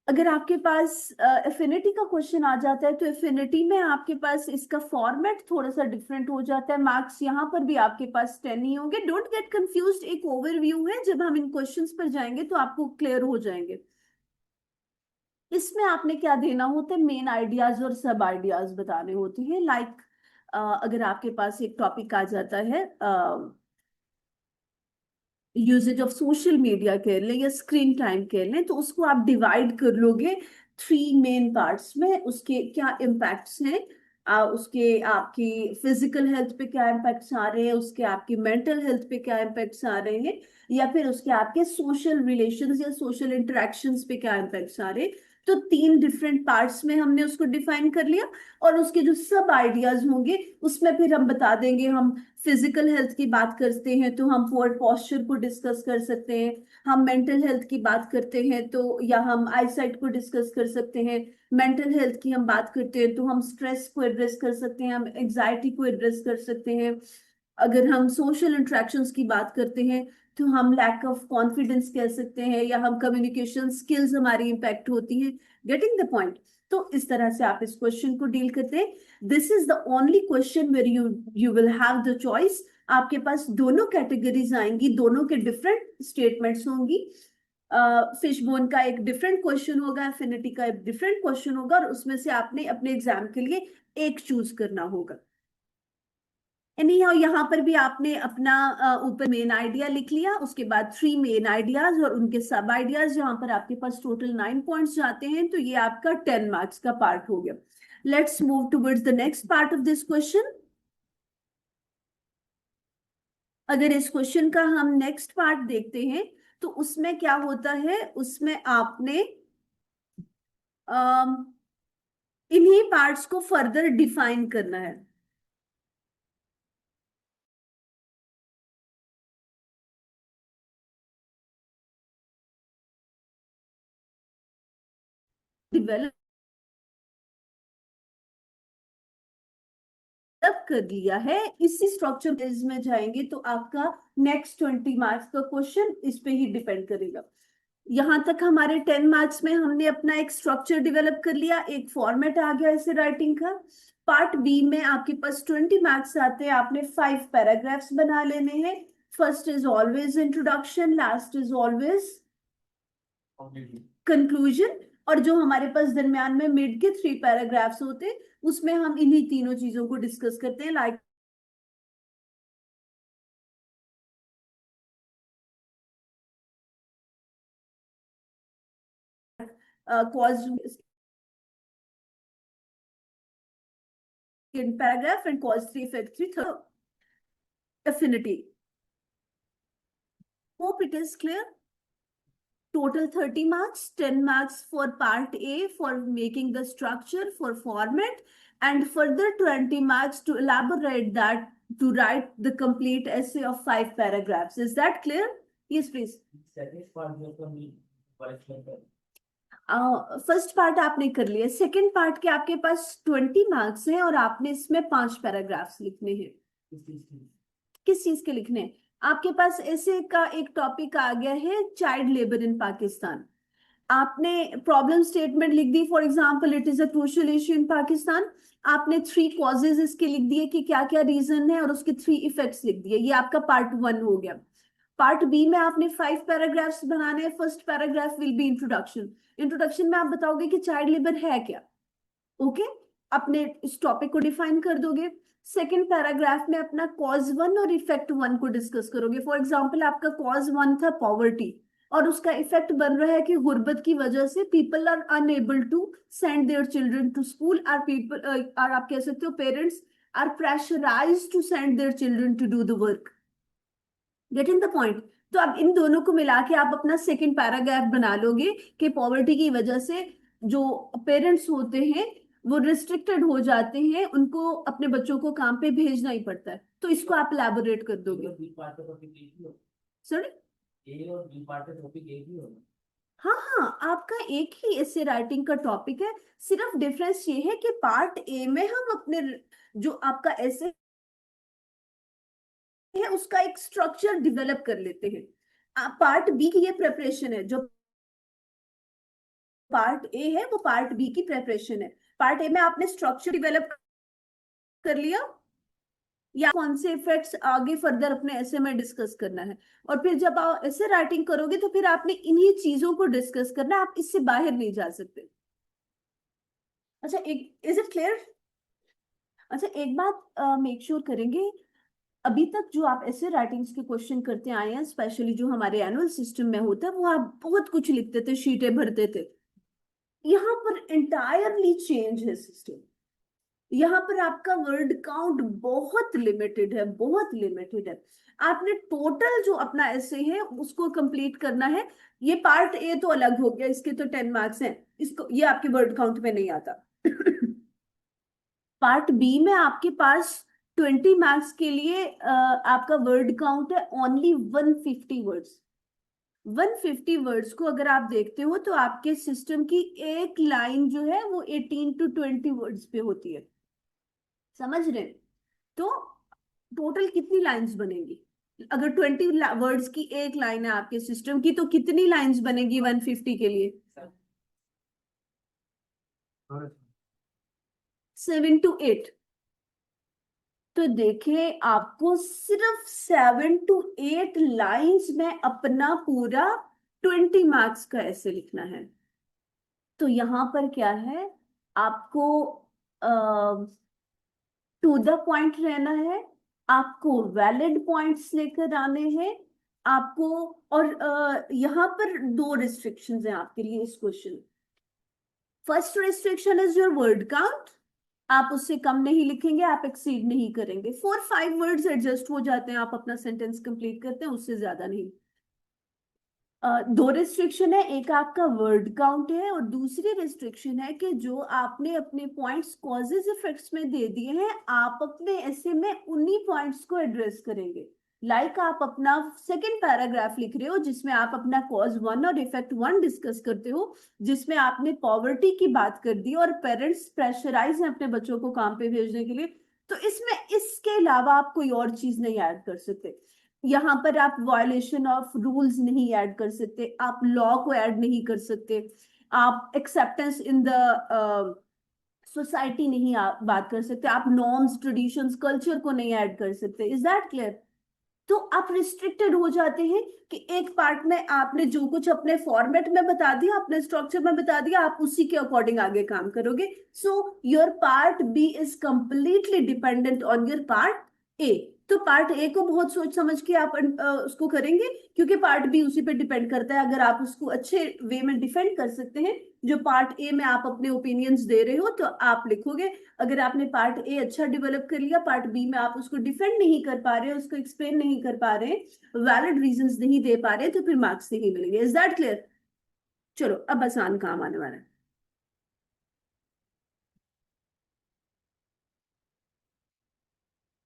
अगर आपके पास एफिनिटी का क्वेश्चन आ जाता है तो एफिनिटी में आपके पास इसका फॉर्मेट थोड़ा सा डिफरेंट हो जाता है, मार्क्स यहाँ पर भी आपके पास 10 ही होंगे। डोंट गेट कंफ्यूज्ड, एक ओवरव्यू है, जब हम इन क्वेश्चंस पर जाएंगे तो आपको क्लियर हो जाएंगे। इसमें आपने क्या देना होता है, मेन आइडियाज और सब आइडियाज बताने होते हैं। लाइक अगर आपके पास एक टॉपिक आ जाता है, यूजेज ऑफ सोशल मीडिया कह लें या स्क्रीन टाइम कह लें, तो उसको आप डिवाइड कर लोगे 3 मेन पार्ट्स में, उसके क्या इम्पैक्ट्स हैं, उसके आपकी फिजिकल हेल्थ पे क्या इम्पैक्ट्स आ रहे हैं, उसके आपकी मेंटल हेल्थ पे क्या इम्पैक्ट्स आ रहे हैं, या फिर उसके आपके सोशल रिलेशंस या सोशल इंटरेक्शंस पे क्या इम्पैक्ट्स आ रहे हैं। तो 3 डिफरेंट पार्ट्स में हमने उसको डिफाइन कर लिया, और उसके जो सब आइडियाज होंगे उसमें फिर हम बता देंगे, हम फिजिकल हेल्थ की बात करते हैं तो हम पोर पॉस्चर को डिस्कस कर सकते हैं, हम मेंटल हेल्थ की बात करते हैं तो, या हम आईसाइट को डिस्कस कर सकते हैं, मेंटल हेल्थ की हम बात करते हैं तो हम स्ट्रेस को एड्रेस कर सकते हैं, हम एग्जाइटी को एड्रेस कर सकते हैं, अगर हम सोशल इंटरेक्शंस की बात करते हैं तो हम लैक ऑफ कॉन्फिडेंस कह सकते हैं, या हम कम्युनिकेशन स्किल्स हमारी इम्पैक्ट होती हैं। Getting the point. तो इस तरह से आप इस क्वेश्चन को डील करते हैं। This is the only question where you will have the choice. आपके पास दोनों कैटेगरीज आएंगी, दोनों के डिफरेंट स्टेटमेंट्स होंगी। फिशबोन का एक डिफरेंट क्वेश्चन होगा, एफिनिटी का एक डिफरेंट क्वेश्चन होगा, और उसमें से आपने अपने एग्जाम के लिए एक चूज करना होगा। एनी हाउ, यहाँ पर भी आपने अपना ऊपर मेन आइडिया लिख लिया, उसके बाद 3 मेन आइडियाज और उनके सब आइडियाज, जहां पर आपके पास टोटल 9 पॉइंट्स जाते हैं, तो ये आपका 10 मार्क्स का पार्ट हो गया। Let's move towards the next part of this question. अगर इस क्वेश्चन का हम नेक्स्ट पार्ट देखते हैं तो उसमें क्या होता है, उसमें आपने अम, इन्हीं पार्ट्स को फर्दर डिफाइन करना है। डेवलप कर लिया है, इसी स्ट्रक्चर में जाएंगे तो आपका नेक्स्ट 20 मार्क्स का क्वेश्चन इस पे ही डिपेंड करेगा। यहां तक हमारे 10 मार्क्स में हमने अपना एक स्ट्रक्चर डेवलप कर लिया, एक फॉर्मेट आ गया ऐसे राइटिंग का। पार्ट बी में आपके पास 20 मार्क्स आते हैं, आपने 5 पैराग्राफ्स बना लेने हैं। First is always introduction, last is always conclusion, और जो हमारे पास दरमियान में मिड के 3 पैराग्राफ्स होते हैं उसमें हम इन्हीं तीनों चीजों को डिस्कस करते हैं, like cause in paragraph and cause 3 effect 3 third affinity. Hope it is clear. Total 30 marks, 10 marks for part A for making the structure for format, and further 20 marks to elaborate that, to write the complete essay of 5 paragraphs. Is that clear? Yes, please. Second part जो तो नहीं पढ़ा first part आपने कर लिया, second part के आपके पास 20 marks हैं और आपने इसमें 5 पैराग्राफ्स लिखने हैं। किस चीज के लिखने हैं? आपके पास ऐसे का एक टॉपिक आ गया है, चाइल्ड लेबर इन पाकिस्तान। आपने प्रॉब्लम स्टेटमेंट लिख दी, for example it is a crucial issue in Pakistan. आपने 3 कॉजेज इसके लिख दिए कि क्या क्या रीजन है और उसके 3 इफेक्ट्स लिख दिए। ये आपका पार्ट 1 हो गया। पार्ट बी में आपने 5 पैराग्राफ्स बनाने हैं। First paragraph will be introduction. Introduction में आप बताओगे कि चाइल्ड लेबर है क्या। ओके, अपने इस टॉपिक को डिफाइन कर दोगे। सेकेंड पैराग्राफ में अपना कॉज 1 और इफेक्ट 1 को डिस्कस करोगे। फॉर एग्जाम्पल आपका कॉज 1 था पॉवर्टी, और उसका इफेक्ट बन रहा है कि गुर्बत की वजह से people are unable to send their children to school, are people are, आप कह सकते हो parents are pressurised to send their children to do the work. Getting the point? तो अब इन दोनों को मिला के आप अपना सेकेंड पैराग्राफ बना लोगे कि पॉवर्टी की वजह से जो पेरेंट्स होते हैं वो रिस्ट्रिक्टेड हो जाते हैं, उनको अपने बच्चों को काम पे भेजना ही पड़ता है। तो इसको आप एलैबोरेट कर दोगे। सॉरी, ए और बी पार्ट का टॉपिक एक ही होगा। हाँ हाँ, आपका एक ही ऐसे राइटिंग का टॉपिक है। सिर्फ डिफरेंस ये है कि पार्ट ए में हम अपने जो आपका ऐसे है उसका एक स्ट्रक्चर डेवलप कर लेते हैं। पार्ट बी की ये प्रिपरेशन है। जो पार्ट ए है वो पार्ट बी की प्रिपरेशन है। पार्ट ए में आपने स्ट्रक्चर डेवलप कर लिया, या कौन से इफेक्ट्स आगे फर्दर अपने ऐसे में डिस्कस करना है, और फिर जब आप ऐसे राइटिंग करोगे तो फिर आपने इन्हीं चीजों को डिस्कस करना है। आप इससे बाहर नहीं जा सकते। अच्छा, एक इज इट क्लियर? अच्छा, एक बात मेक श्योर करेंगे, अभी तक जो आप ऐसे राइटिंग्स के क्वेश्चन करते आए हैं, स्पेशली जो हमारे एनुअल सिस्टम में होता है, वो आप बहुत कुछ लिखते थे, शीटें भरते थे। यहाँ पर इंटायरली चेंज है सिस्टम। यहाँ पर आपका वर्ड काउंट बहुत लिमिटेड है, बहुत लिमिटेड है। आपने टोटल जो अपना ऐसे है उसको कंप्लीट करना है। ये पार्ट ए तो अलग हो गया, इसके तो 10 मार्क्स हैं, इसको ये आपके वर्ड काउंट में नहीं आता। पार्ट बी में आपके पास 20 मार्क्स के लिए आपका वर्ड काउंट है ओनली 150 वर्ड्स। 150 वर्ड्स को अगर आप देखते हो तो आपके सिस्टम की एक लाइन जो है वो 18 to 20 वर्ड्स पे होती है। समझ रहे हैं? तो टोटल कितनी लाइंस बनेगी? अगर 20 वर्ड्स की एक लाइन है आपके सिस्टम की, तो कितनी लाइंस बनेगी 150 के लिए? 7 to 8। तो देखिए, आपको सिर्फ 7 to 8 लाइंस में अपना पूरा 20 मार्क्स का ऐसे लिखना है। तो यहां पर क्या है, आपको टू द पॉइंट रहना है, आपको वैलिड पॉइंट्स लेकर आने हैं आपको। और यहाँ पर 2 रिस्ट्रिक्शंस हैं आपके लिए इस question. First restriction is your word count. आप उससे कम नहीं लिखेंगे, आप एक्सीड नहीं करेंगे। 4-5 वर्ड्स एडजस्ट हो जाते हैं, आप अपना सेंटेंस कंप्लीट करते हैं, उससे ज्यादा नहीं। 2 रिस्ट्रिक्शन है, एक आपका वर्ड काउंट है और दूसरी रिस्ट्रिक्शन है कि जो आपने अपने पॉइंट्स कॉजेज इफेक्ट्स में दे दिए हैं, आप अपने ऐसे में उन्हीं पॉइंट्स को एड्रेस करेंगे। लाइक आप अपना सेकेंड पैराग्राफ लिख रहे हो जिसमें आप अपना कॉज 1 और इफेक्ट 1 डिस्कस करते हो, जिसमें आपने पॉवर्टी की बात कर दी और पेरेंट्स प्रेशराइज हैं अपने बच्चों को काम पे भेजने के लिए। तो इसमें इसके अलावा आप कोई और चीज नहीं ऐड कर सकते। यहाँ पर आप वायलेशन ऑफ रूल्स नहीं ऐड कर सकते, आप लॉ को ऐड नहीं कर सकते, आप एक्सेप्टेंस इन द सोसाइटी नहीं बात कर सकते, आप नॉर्म्स, ट्रेडिशंस, कल्चर को नहीं ऐड कर सकते। Is that clear? तो आप रिस्ट्रिक्टेड हो जाते हैं कि एक पार्ट में आपने जो कुछ अपने फॉर्मेट में बता दिया, अपने स्ट्रक्चर में बता दिया, आप उसी के अकॉर्डिंग आगे काम करोगे। So your part B is completely dependent on your part A. तो पार्ट ए को बहुत सोच समझ के आप उसको करेंगे, क्योंकि पार्ट बी उसी पे डिपेंड करता है। अगर आप उसको अच्छे वे में डिफेंड कर सकते हैं, जो पार्ट ए में आप अपने ओपिनियंस दे रहे हो तो आप लिखोगे। अगर आपने पार्ट ए अच्छा डेवलप कर लिया, पार्ट बी में आप उसको डिफेंड नहीं कर पा रहे, उसको एक्सप्लेन नहीं कर पा रहे, वैलिड रीजंस नहीं दे पा रहे, तो फिर मार्क्स नहीं मिलेंगे। Is that clear? चलो अब आसान काम आने वाला है।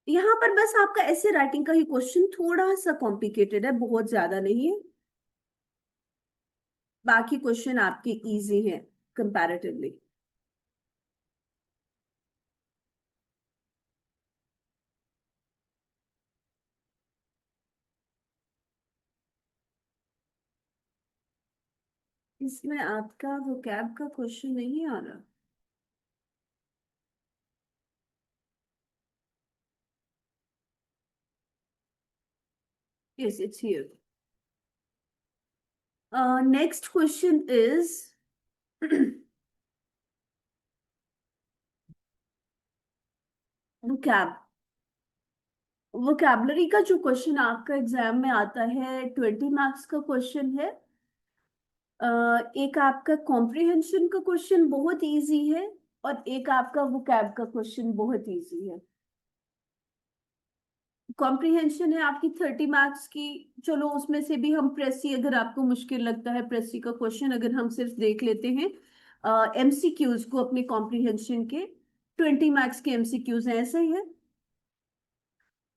यहाँ पर बस आपका ऐसे राइटिंग का ही क्वेश्चन थोड़ा सा कॉम्प्लिकेटेड है, बहुत ज्यादा नहीं है। बाकी क्वेश्चन आपके इजी हैं कंपैरेटिवली। इसमें आपका vocab का क्वेश्चन नहीं आ रहा। Yes, it's here. Next question is vocab। Vocabulary का जो क्वेश्चन आपका एग्जाम में आता है 20 मार्क्स का क्वेश्चन है। एक आपका कॉम्प्रिहेंशन का क्वेश्चन बहुत इजी है और एक आपका वोकैब का क्वेश्चन बहुत इजी है। कॉम्प्रिहेंशन है आपकी 30 मार्क्स की। चलो उसमें से भी हम प्रेसी, अगर आपको मुश्किल लगता है प्रेसी का क्वेश्चन, अगर हम सिर्फ देख लेते हैं एमसीक्यूज को अपने कॉम्प्रिहेंशन के, 20 मार्क्स के एमसीक्यूज हैं, ऐसा ही है।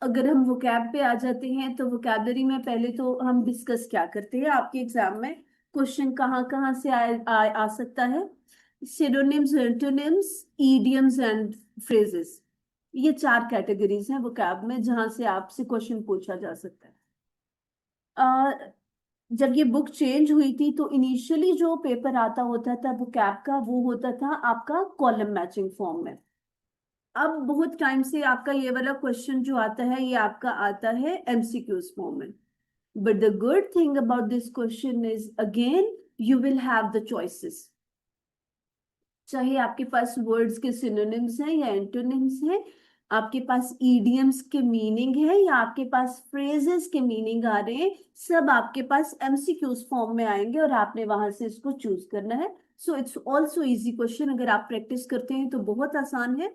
अगर हम वोकैब पे आ जाते हैं तो वोकैबलरी में पहले तो हम डिस्कस क्या करते हैं, आपके एग्जाम में क्वेश्चन कहाँ कहाँ से आ सकता है। Synonyms, antonyms, idioms and phrases, ये 4 कैटेगरीज हैं वोकैब में जहां से आपसे क्वेश्चन पूछा जा सकता है। जब ये बुक चेंज हुई थी तो इनिशियली जो पेपर आता होता था वोकैब का, वो होता था आपका कॉलम मैचिंग फॉर्म में। अब बहुत टाइम से आपका ये वाला क्वेश्चन जो आता है ये आपका आता है एमसीक्यूज फॉर्म में। But the good thing about this question is again you will have the choices. चाहे आपके पास वर्ड्स के सिनोनिम्स हैं या एंटोनिम्स हैं, आपके पास ईडियम्स के मीनिंग है या आपके पास फ्रेजेस के मीनिंग आ रहे हैं, सब आपके पास एमसीक्यूज फॉर्म में आएंगे और आपने वहां से इसको चूज करना है। So it's also easy question, अगर आप प्रैक्टिस करते हैं तो बहुत आसान है।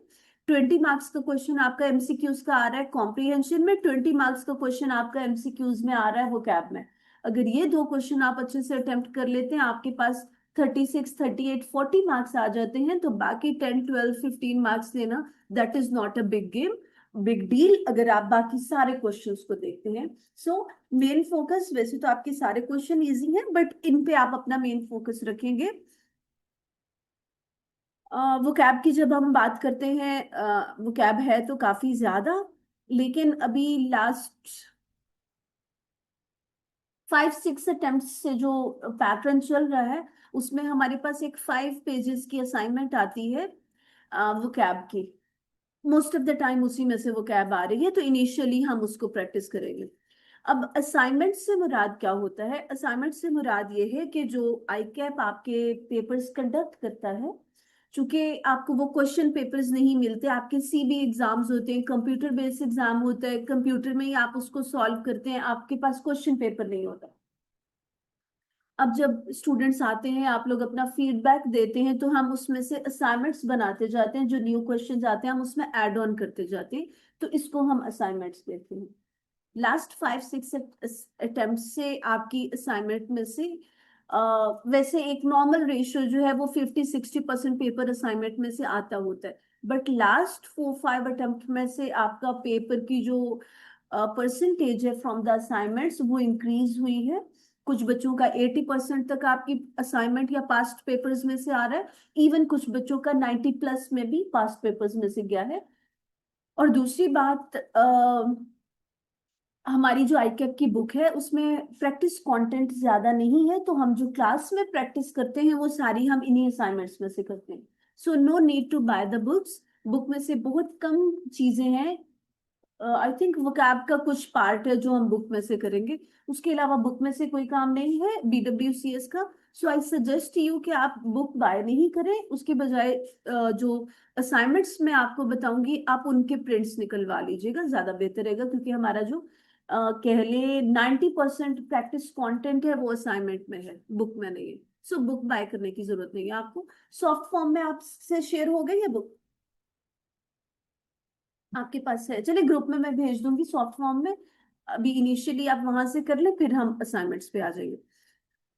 20 मार्क्स का क्वेश्चन आपका एमसीक्यूज का आ रहा है कॉम्प्रिहेंशन में, 20 मार्क्स का क्वेश्चन आपका एमसीक्यूज में आ रहा है वोकैब में। अगर ये दो क्वेश्चन आप अच्छे से अटेम्प्ट कर लेते हैं, आपके पास 36, 38, 40 मार्क्स आ जाते हैं, तो बाकी 10, 12, 15 मार्क्स लेना that is not a big game, big deal, अगर आप बाकी सारे क्वेश्चंस को देखते हैं। सो मेन फोकस, वैसे तो आपके सारे क्वेश्चन इजी हैं बट इन पे आप अपना मेन फोकस रखेंगे। वोकैब की जब हम बात करते हैं, वोकैब है तो काफी ज्यादा, लेकिन अभी लास्ट 5-6 अटेम्प्ट से जो पैटर्न चल रहा है उसमें हमारे पास एक 5 पेजेस की असाइनमेंट आती है वोकैब की। मोस्ट ऑफ द टाइम उसी में से वोकैब आ रही है, तो इनिशियली हम उसको प्रैक्टिस करेंगे। अब असाइनमेंट से मुराद क्या होता है? असाइनमेंट से मुराद ये है कि जो आई कैप आपके पेपर्स कंडक्ट करता है, चूंकि आपको वो क्वेश्चन पेपर्स नहीं मिलते, आपके सीबी एग्जाम्स होते हैं, कंप्यूटर बेस्ड एग्जाम होता है, कंप्यूटर में ही आप उसको सॉल्व करते हैं, आपके पास क्वेश्चन पेपर नहीं होता। अब जब स्टूडेंट्स आते हैं, आप लोग अपना फीडबैक देते हैं, तो हम उसमें से असाइनमेंट्स बनाते जाते हैं, जो न्यू क्वेश्चंस आते हैं हम उसमें ऐड ऑन करते जाते हैं, तो इसको हम असाइनमेंट्स देते हैं। लास्ट 5-6 अटेम्प्ट से आपकी असाइनमेंट में से वैसे एक नॉर्मल रेशियो जो है वो 50-60% पेपर असाइनमेंट में से आता होता है, बट लास्ट 4-5 अटेम्प्ट में से आपका पेपर की जो परसेंटेज है फ्रॉम द असाइनमेंट्स वो इंक्रीज हुई है। कुछ बच्चों का 80% तक आपकी असाइनमेंट या पास्ट पेपर्स में से आ रहा है, इवन कुछ बच्चों का 90+ में भी पास्ट पेपर्स में से गया है। और दूसरी बात, हमारी जो आईकैप की बुक है उसमें प्रैक्टिस कंटेंट ज्यादा नहीं है, तो हम जो क्लास में प्रैक्टिस करते हैं वो सारी हम इन्हीं असाइनमेंट्स में से करते हैं। So no need to buy the books. Book में से बहुत कम चीजें हैं, आई थिंक वोकैब का कुछ पार्ट है जो हम बुक में से करेंगे, उसके अलावा बुक में से कोई काम नहीं है बीडब्ल्यूसीएस का। सो आई सजेस्ट यू कि आप बुक बाय नहीं करें, उसके बजाय जो असाइनमेंट्स मैं आपको बताऊंगी आप उनके प्रिंट्स निकलवा लीजिएगा, ज्यादा बेहतर रहेगा, क्योंकि हमारा जो कह ले 90% प्रैक्टिस कंटेंट है वो असाइनमेंट में है, बुक में नहीं है। सो बुक बाय करने की जरूरत नहीं है आपको। सॉफ्ट फॉर्म में आपसे शेयर हो गई है बुक, आपके पास है? चलिए ग्रुप में मैं भेज दूंगी सॉफ्ट फॉर्म में, अभी इनिशियली आप वहां से कर ले, फिर हम असाइनमेंट्स पे आ जाएंगे।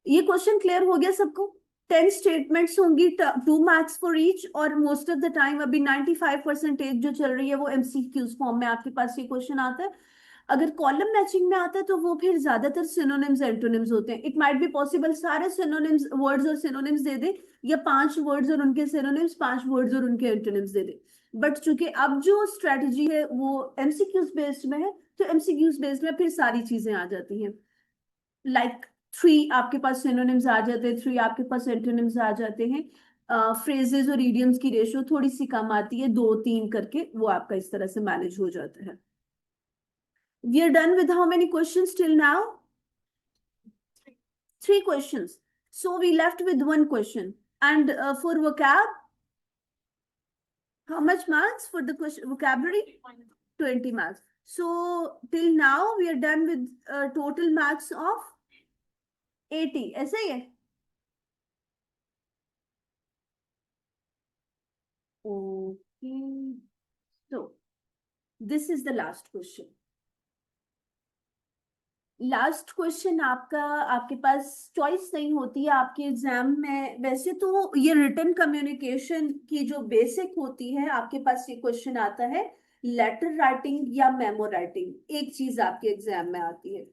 ये क्वेश्चन क्लियर हो गया सबको? 10 स्टेटमेंट्स होंगी, 2 मार्क्स फॉर ईच, और मोस्ट ऑफ द टाइम अभी 95% जो चल रही है वो एमसीक्यूज फॉर्म में आपके पास ये क्वेश्चन आता है। अगर कॉलम मैचिंग में आता है तो वो फिर ज्यादातर सिनोनिम्स एंटोनिम्स होते हैं। इट माइट बी पॉसिबल सारे सिनोनिम्स वर्ड्स और सिनोनिम्स दे दे, या 5 वर्ड्स और उनके सिनोनिम्स, 5 वर्ड्स और उनके एंटोनिम्स दे दे। बट चूंकि अब जो स्ट्रेटजी है वो एमसीक्यूज बेस्ड में है, तो एमसीक्यूज बेस्ड में फिर सारी चीजें आ जाती हैं। लाइक 3 आपके पास सिनोनिम्स आ जाते हैं, 3 आपके पास एंटोनिम्स आ जाते हैं। फ्रेजेस और इडियम्स की रेशियो थोड़ी सी कम आती है, 2-3 करके, वो आपका इस तरह से मैनेज हो जाता है। We are done with how many questions till now? 3 questions. So we left with 1 question. And for vocab, how much marks for the question vocabulary? 20 marks. So till now we are done with total marks of 80. ऐसा ही है? Okay. So this is the last question. Last question आपका, आपके पास choice नहीं होती है आपके exam में। वैसे तो ये रिटन कम्युनिकेशन की जो बेसिक होती है, आपके पास ये क्वेश्चन आता है लेटर राइटिंग या मेमो राइटिंग, एक चीज आपके एग्जाम में आती है।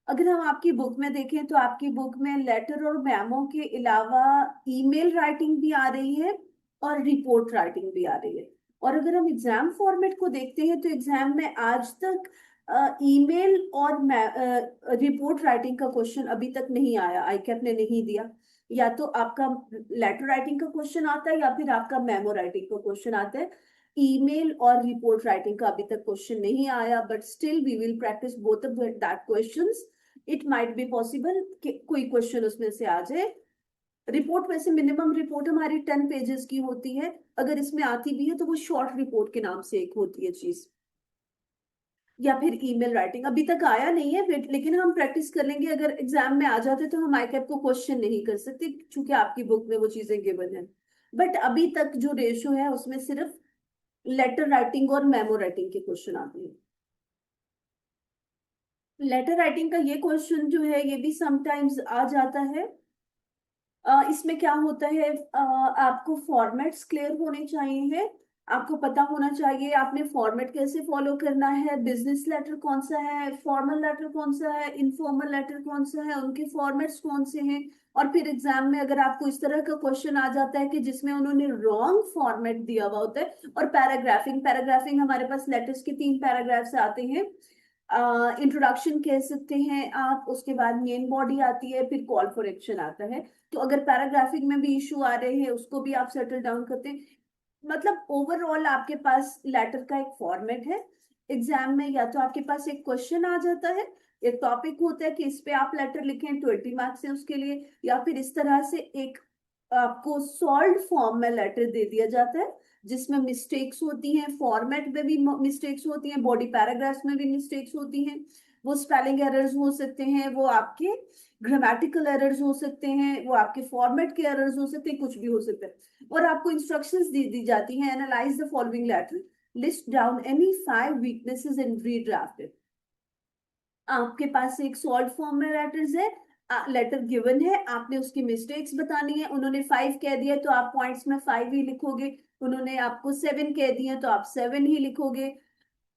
अगर हम आपकी बुक में देखें तो आपकी बुक में लेटर और मेमो के अलावा ईमेल राइटिंग भी आ रही है और रिपोर्ट राइटिंग भी आ रही है। और अगर हम एग्जाम फॉर्मेट को देखते हैं तो एग्जाम में आज तक ईमेल और रिपोर्ट राइटिंग का क्वेश्चन अभी तक नहीं आया, आईकैप ने नहीं दिया। या तो आपका लेटर राइटिंग का क्वेश्चन आता है या फिर आपका मेमो राइटिंग का क्वेश्चन आता है। ईमेल और रिपोर्ट राइटिंग का अभी तक क्वेश्चन नहीं आया, but still we will practise both of that questions. It might be possible कि कोई क्वेश्चन उसमें से आ जाए। रिपोर्ट वैसे मिनिमम रिपोर्ट हमारी 10 पेजेस की होती है, अगर इसमें आती भी है तो वो शॉर्ट रिपोर्ट के नाम से एक होती है चीज। या फिर ईमेल राइटिंग अभी तक आया नहीं है, लेकिन हम प्रैक्टिस कर लेंगे। अगर एग्जाम में आ जाते तो हम आईकैप को क्वेश्चन नहीं कर सकते क्योंकि आपकी बुक में वो चीजें गिवन है। बट अभी तक जो रेशो है उसमें सिर्फ लेटर राइटिंग और मेमो राइटिंग के क्वेश्चन आते हैं। लेटर राइटिंग का ये क्वेश्चन जो है ये भी समटाइम्स आ जाता है। इसमें क्या होता है, आपको फॉर्मेट्स क्लियर होने चाहिए, आपको पता होना चाहिए आपने फॉर्मेट कैसे फॉलो करना है, बिजनेस लेटर कौन सा है, फॉर्मल लेटर कौन सा है, इनफॉर्मल लेटर कौन सा है, उनके फॉर्मेट्स कौन से हैं। और फिर एग्जाम में अगर आपको इस तरह का क्वेश्चन आ जाता है कि जिसमें उन्होंने रॉन्ग फॉर्मेट दिया हुआ होता है, और पैराग्राफिंग हमारे पास लेटर्स के 3 पैराग्राफ्स आते हैं। इंट्रोडक्शन कह सकते हैं आप, उसके बाद मेन बॉडी आती है, फिर कॉल फॉर एक्शन आता है। तो अगर पैराग्राफिंग में भी इशू आ रहे हैं उसको भी आप सेटल डाउन करते हैं। मतलब ओवरऑल आपके पास लेटर का एक फॉर्मेट है। एग्जाम में या तो आपके पास एक क्वेश्चन आ जाता है, एक टॉपिक होता है कि इस पे आप लेटर लिखें, 20 मार्क्स है उसके लिए, या फिर इस तरह से एक आपको सॉल्व फॉर्म में लेटर दे दिया जाता है जिसमें मिस्टेक्स होती हैं, फॉर्मेट में भी मिस्टेक्स होती हैं, बॉडी पैराग्राफ्स में भी मिस्टेक्स होती हैं। वो स्पेलिंग एरर्स हो सकते हैं, वो आपके ग्रामेटिकल एरर्स हो सकते हैं, वो आपके फॉर्मेट के एरर्स हो सकते हैं, कुछ भी हो सकता है। और आपको इंस्ट्रक्शंस दी जाती हैं, analyse the following letter, list down any 5 weaknesses and redraft it. आपके पास एक सॉल्व फॉर्म में लेटर्स है, लेटर गिवन है, आपने उसकी मिस्टेक्स बतानी है। उन्होंने 5 कह दिया तो आप पॉइंट्स में 5 ही लिखोगे, उन्होंने आपको 7 कह दिया तो आप 7 ही लिखोगे।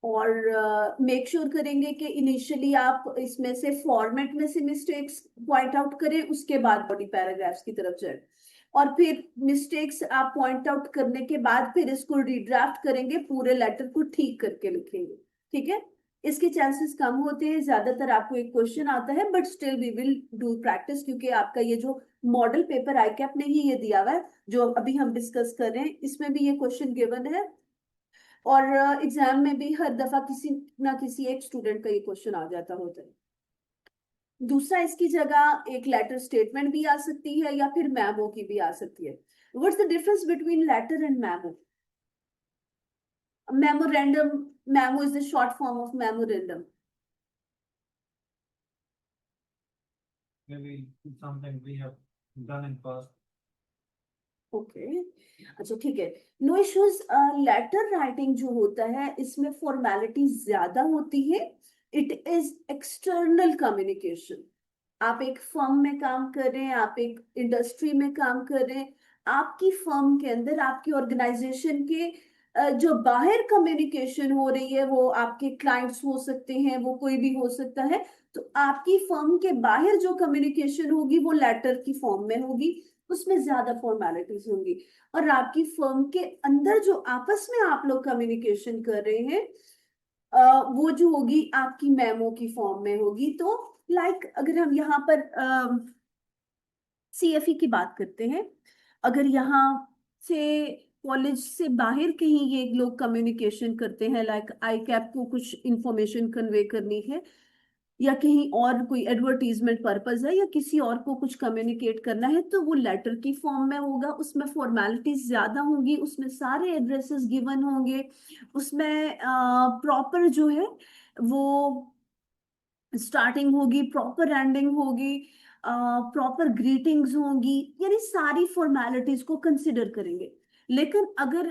और मेक श्योर करेंगे कि इनिशियली आप इसमें से फॉर्मेट में से मिस्टेक्स पॉइंट आउट करें, उसके बाद बॉडी पैराग्राफ्स की तरफ जाए। और फिर मिस्टेक्स आप पॉइंट आउट करने के बाद फिर इसको रीड्राफ्ट करेंगे, पूरे लेटर को ठीक करके लिखेंगे। ठीक है, इसके चांसेस कम होते हैं, ज्यादातर आपको एक क्वेश्चन आता है, but still we will do practice क्योंकि आपका ये जो मॉडल पेपर आईकैप ने ही ये दिया हुआ है जो अभी हम डिस्कस कर रहे हैं, इसमें भी ये क्वेश्चन गिवन है। और एग्जाम में भी हर दफा किसी ना किसी एक स्टूडेंट का ये क्वेश्चन आ जाता होता है। दूसरा, इसकी जगह एक लेटर स्टेटमेंट भी आ सकती है या फिर मैमो की भी आ सकती है। What's the difference between letter and memo? Memorandum, memo is the short form of memorandum. Maybe sometimes we have done in past. Okay, अच्छा ठीक है, नो इश्यूज। लेटर राइटिंग जो होता है इसमें फॉर्मेलिटी ज्यादा होती है। It is external communication. आप एक फर्म में काम कर रहे हैं, आप एक इंडस्ट्री में काम कर रहे हैं, आपकी फर्म के अंदर आपकी ऑर्गेनाइजेशन के जो बाहर कम्युनिकेशन हो रही है वो आपके क्लाइंट्स हो सकते हैं, वो कोई भी हो सकता है। तो आपकी फर्म के बाहर जो कम्युनिकेशन होगी वो लेटर की फॉर्म में होगी, उसमें ज्यादा फॉर्मेलिटीज होंगी। और आपकी फर्म के अंदर जो आपस में आप लोग कम्युनिकेशन कर रहे हैं वो जो होगी आपकी मेमो की फॉर्म में होगी। तो लाइक अगर हम यहाँ पर सीएफई की बात करते हैं, अगर यहाँ से कॉलेज से बाहर कहीं ये लोग कम्युनिकेशन करते हैं, लाइक आई कैप को कुछ इंफॉर्मेशन कन्वे करनी है, या कहीं और कोई एडवर्टीजमेंट पर्पस है, या किसी और को कुछ कम्युनिकेट करना है, तो वो लेटर की फॉर्म में होगा। उसमें फॉर्मेलिटीज ज्यादा होंगी, उसमें सारे एड्रेसेस गिवन होंगे, उसमें प्रॉपर जो है वो स्टार्टिंग होगी, प्रॉपर एंडिंग होगी, प्रॉपर ग्रीटिंग्स होंगी, यानी सारी फॉर्मेलिटीज को कंसिडर करेंगे। लेकिन अगर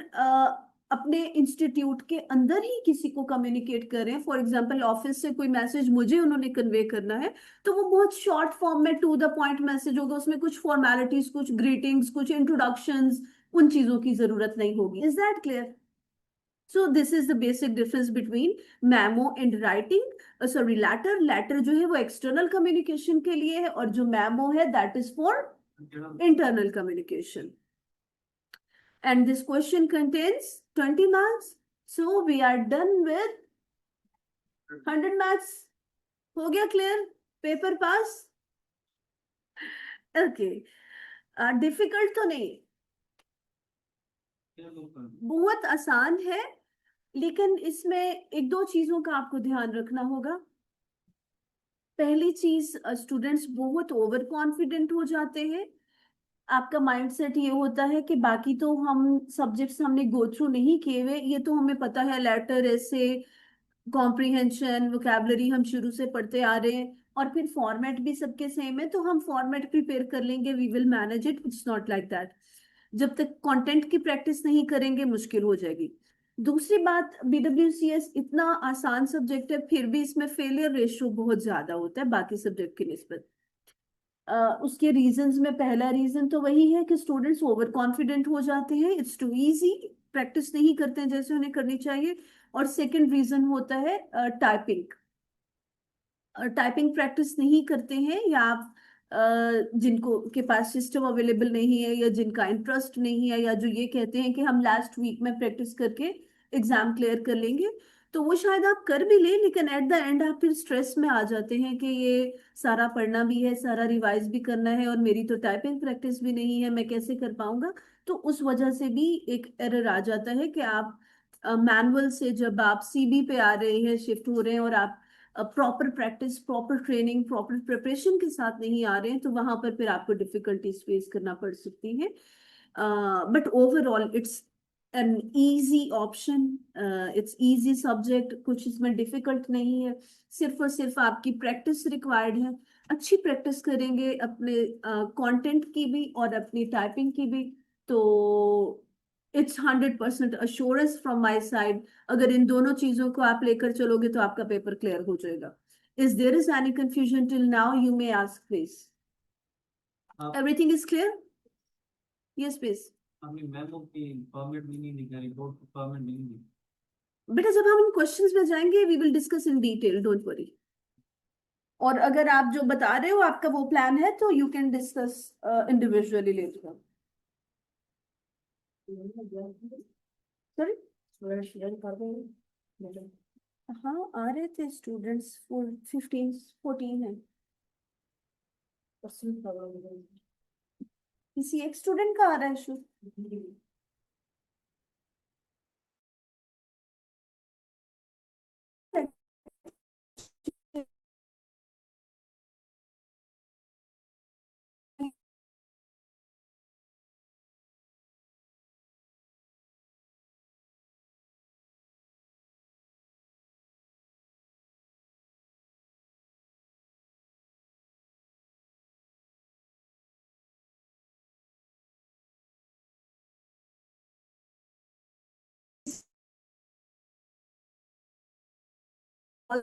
अपने इंस्टीट्यूट के अंदर ही किसी को कम्युनिकेट कर रहे हैं, फॉर एग्जांपल ऑफिस से कोई मैसेज मुझे उन्होंने कन्वे करना है, तो वो बहुत शॉर्ट फॉर्म में टू द पॉइंट मैसेज होगा, उसमें कुछ फॉर्मेलिटीज, कुछ ग्रीटिंग्स, कुछ इंट्रोडक्शंस, उन चीजों की जरूरत नहीं होगी। Is that clear? So this is the basic difference between memo and writing. Sorry, letter. Letter जो है वो एक्सटर्नल कम्युनिकेशन के लिए है, और जो मैमो है that is for internal communication. And this question contains 20 marks. So we are done with 100 marks. हो गया clear? Paper pass? Okay, difficult तो नहीं, बहुत आसान है, लेकिन इसमें एक दो चीजों का आपको ध्यान रखना होगा। पहली चीज, स्टूडेंट्स बहुत ओवर कॉन्फिडेंट हो जाते हैं। आपका माइंडसेट ये होता है कि बाकी तो हम सब्जेक्ट्स हमने गो थ्रू नहीं किए हुए, ये तो हमें पता है, लेटर, ऐसे, कॉम्प्रिहेंशन, वोकैबुलरी हम शुरू से पढ़ते आ रहे हैं, और फिर फॉर्मेट भी सबके सेम है, तो हम फॉर्मेट प्रिपेयर कर लेंगे, we will manage it. It's not like that. जब तक कंटेंट की प्रैक्टिस नहीं करेंगे मुश्किल हो जाएगी। दूसरी बात, बीडब्ल्यूसीएस इतना आसान सब्जेक्ट है, फिर भी इसमें फेलियर रेशियो बहुत ज्यादा होता है बाकी सब्जेक्ट की निस्बत। उसके रीजंस में पहला रीजन तो वही है कि स्टूडेंट्स ओवर कॉन्फिडेंट हो जाते हैं, इट्स टू इजी, प्रैक्टिस नहीं करते हैं जैसे उन्हें करनी चाहिए। और सेकंड रीजन होता है टाइपिंग। टाइपिंग प्रैक्टिस नहीं करते हैं, या आप जिनको के पास सिस्टम अवेलेबल नहीं है, या जिनका इंटरेस्ट नहीं है, या जो ये कहते हैं कि हम लास्ट वीक में प्रैक्टिस करके एग्जाम क्लियर कर लेंगे, तो वो शायद आप कर भी लें, लेकिन एट द एंड आप फिर स्ट्रेस में आ जाते हैं कि ये सारा पढ़ना भी है, सारा रिवाइज भी करना है, और मेरी तो टाइपिंग प्रैक्टिस भी नहीं है, मैं कैसे कर पाऊंगा। तो उस वजह से भी एक एरर आ जाता है कि आप मैनुअल से जब आप सीबी पे आ रहे हैं, शिफ्ट हो रहे हैं, और आप proper practice, proper training, proper preparation के साथ नहीं आ रहे हैं, तो वहां पर फिर आपको डिफिकल्टीज फेस करना पड़ सकती है। But overall it's an easy option, it's easy subject, कुछ इसमें डिफिकल्ट नहीं है, सिर्फ और सिर्फ आपकी प्रैक्टिस रिक्वायर्ड है। अच्छी प्रैक्टिस करेंगे अपने कंटेंट की भी और अपनी टाइपिंग की भी, तो it's 100% assurance from my side. अगर इन दोनों चीजों को आप लेकर चलोगे तो आपका पेपर क्लियर हो जाएगा। Is there is any confusion till now? You may ask please. Everything is clear? Yes please. हमने मैमो की फॉर्मेट भी नहीं निकाली, बोर्ड की फॉर्मेट नहीं निकाली। बेटा जब हम इन क्वेश्चंस में जाएंगे we will discuss in detail, don't worry. और अगर आप जो बता रहे हो आपका वो प्लान है तो you can discuss individually later. Sorry, share कर देंगे। हाँ आ रहे थे स्टूडेंट्स, 15 14 है। किसी एक स्टूडेंट का आ रहा है इशू? all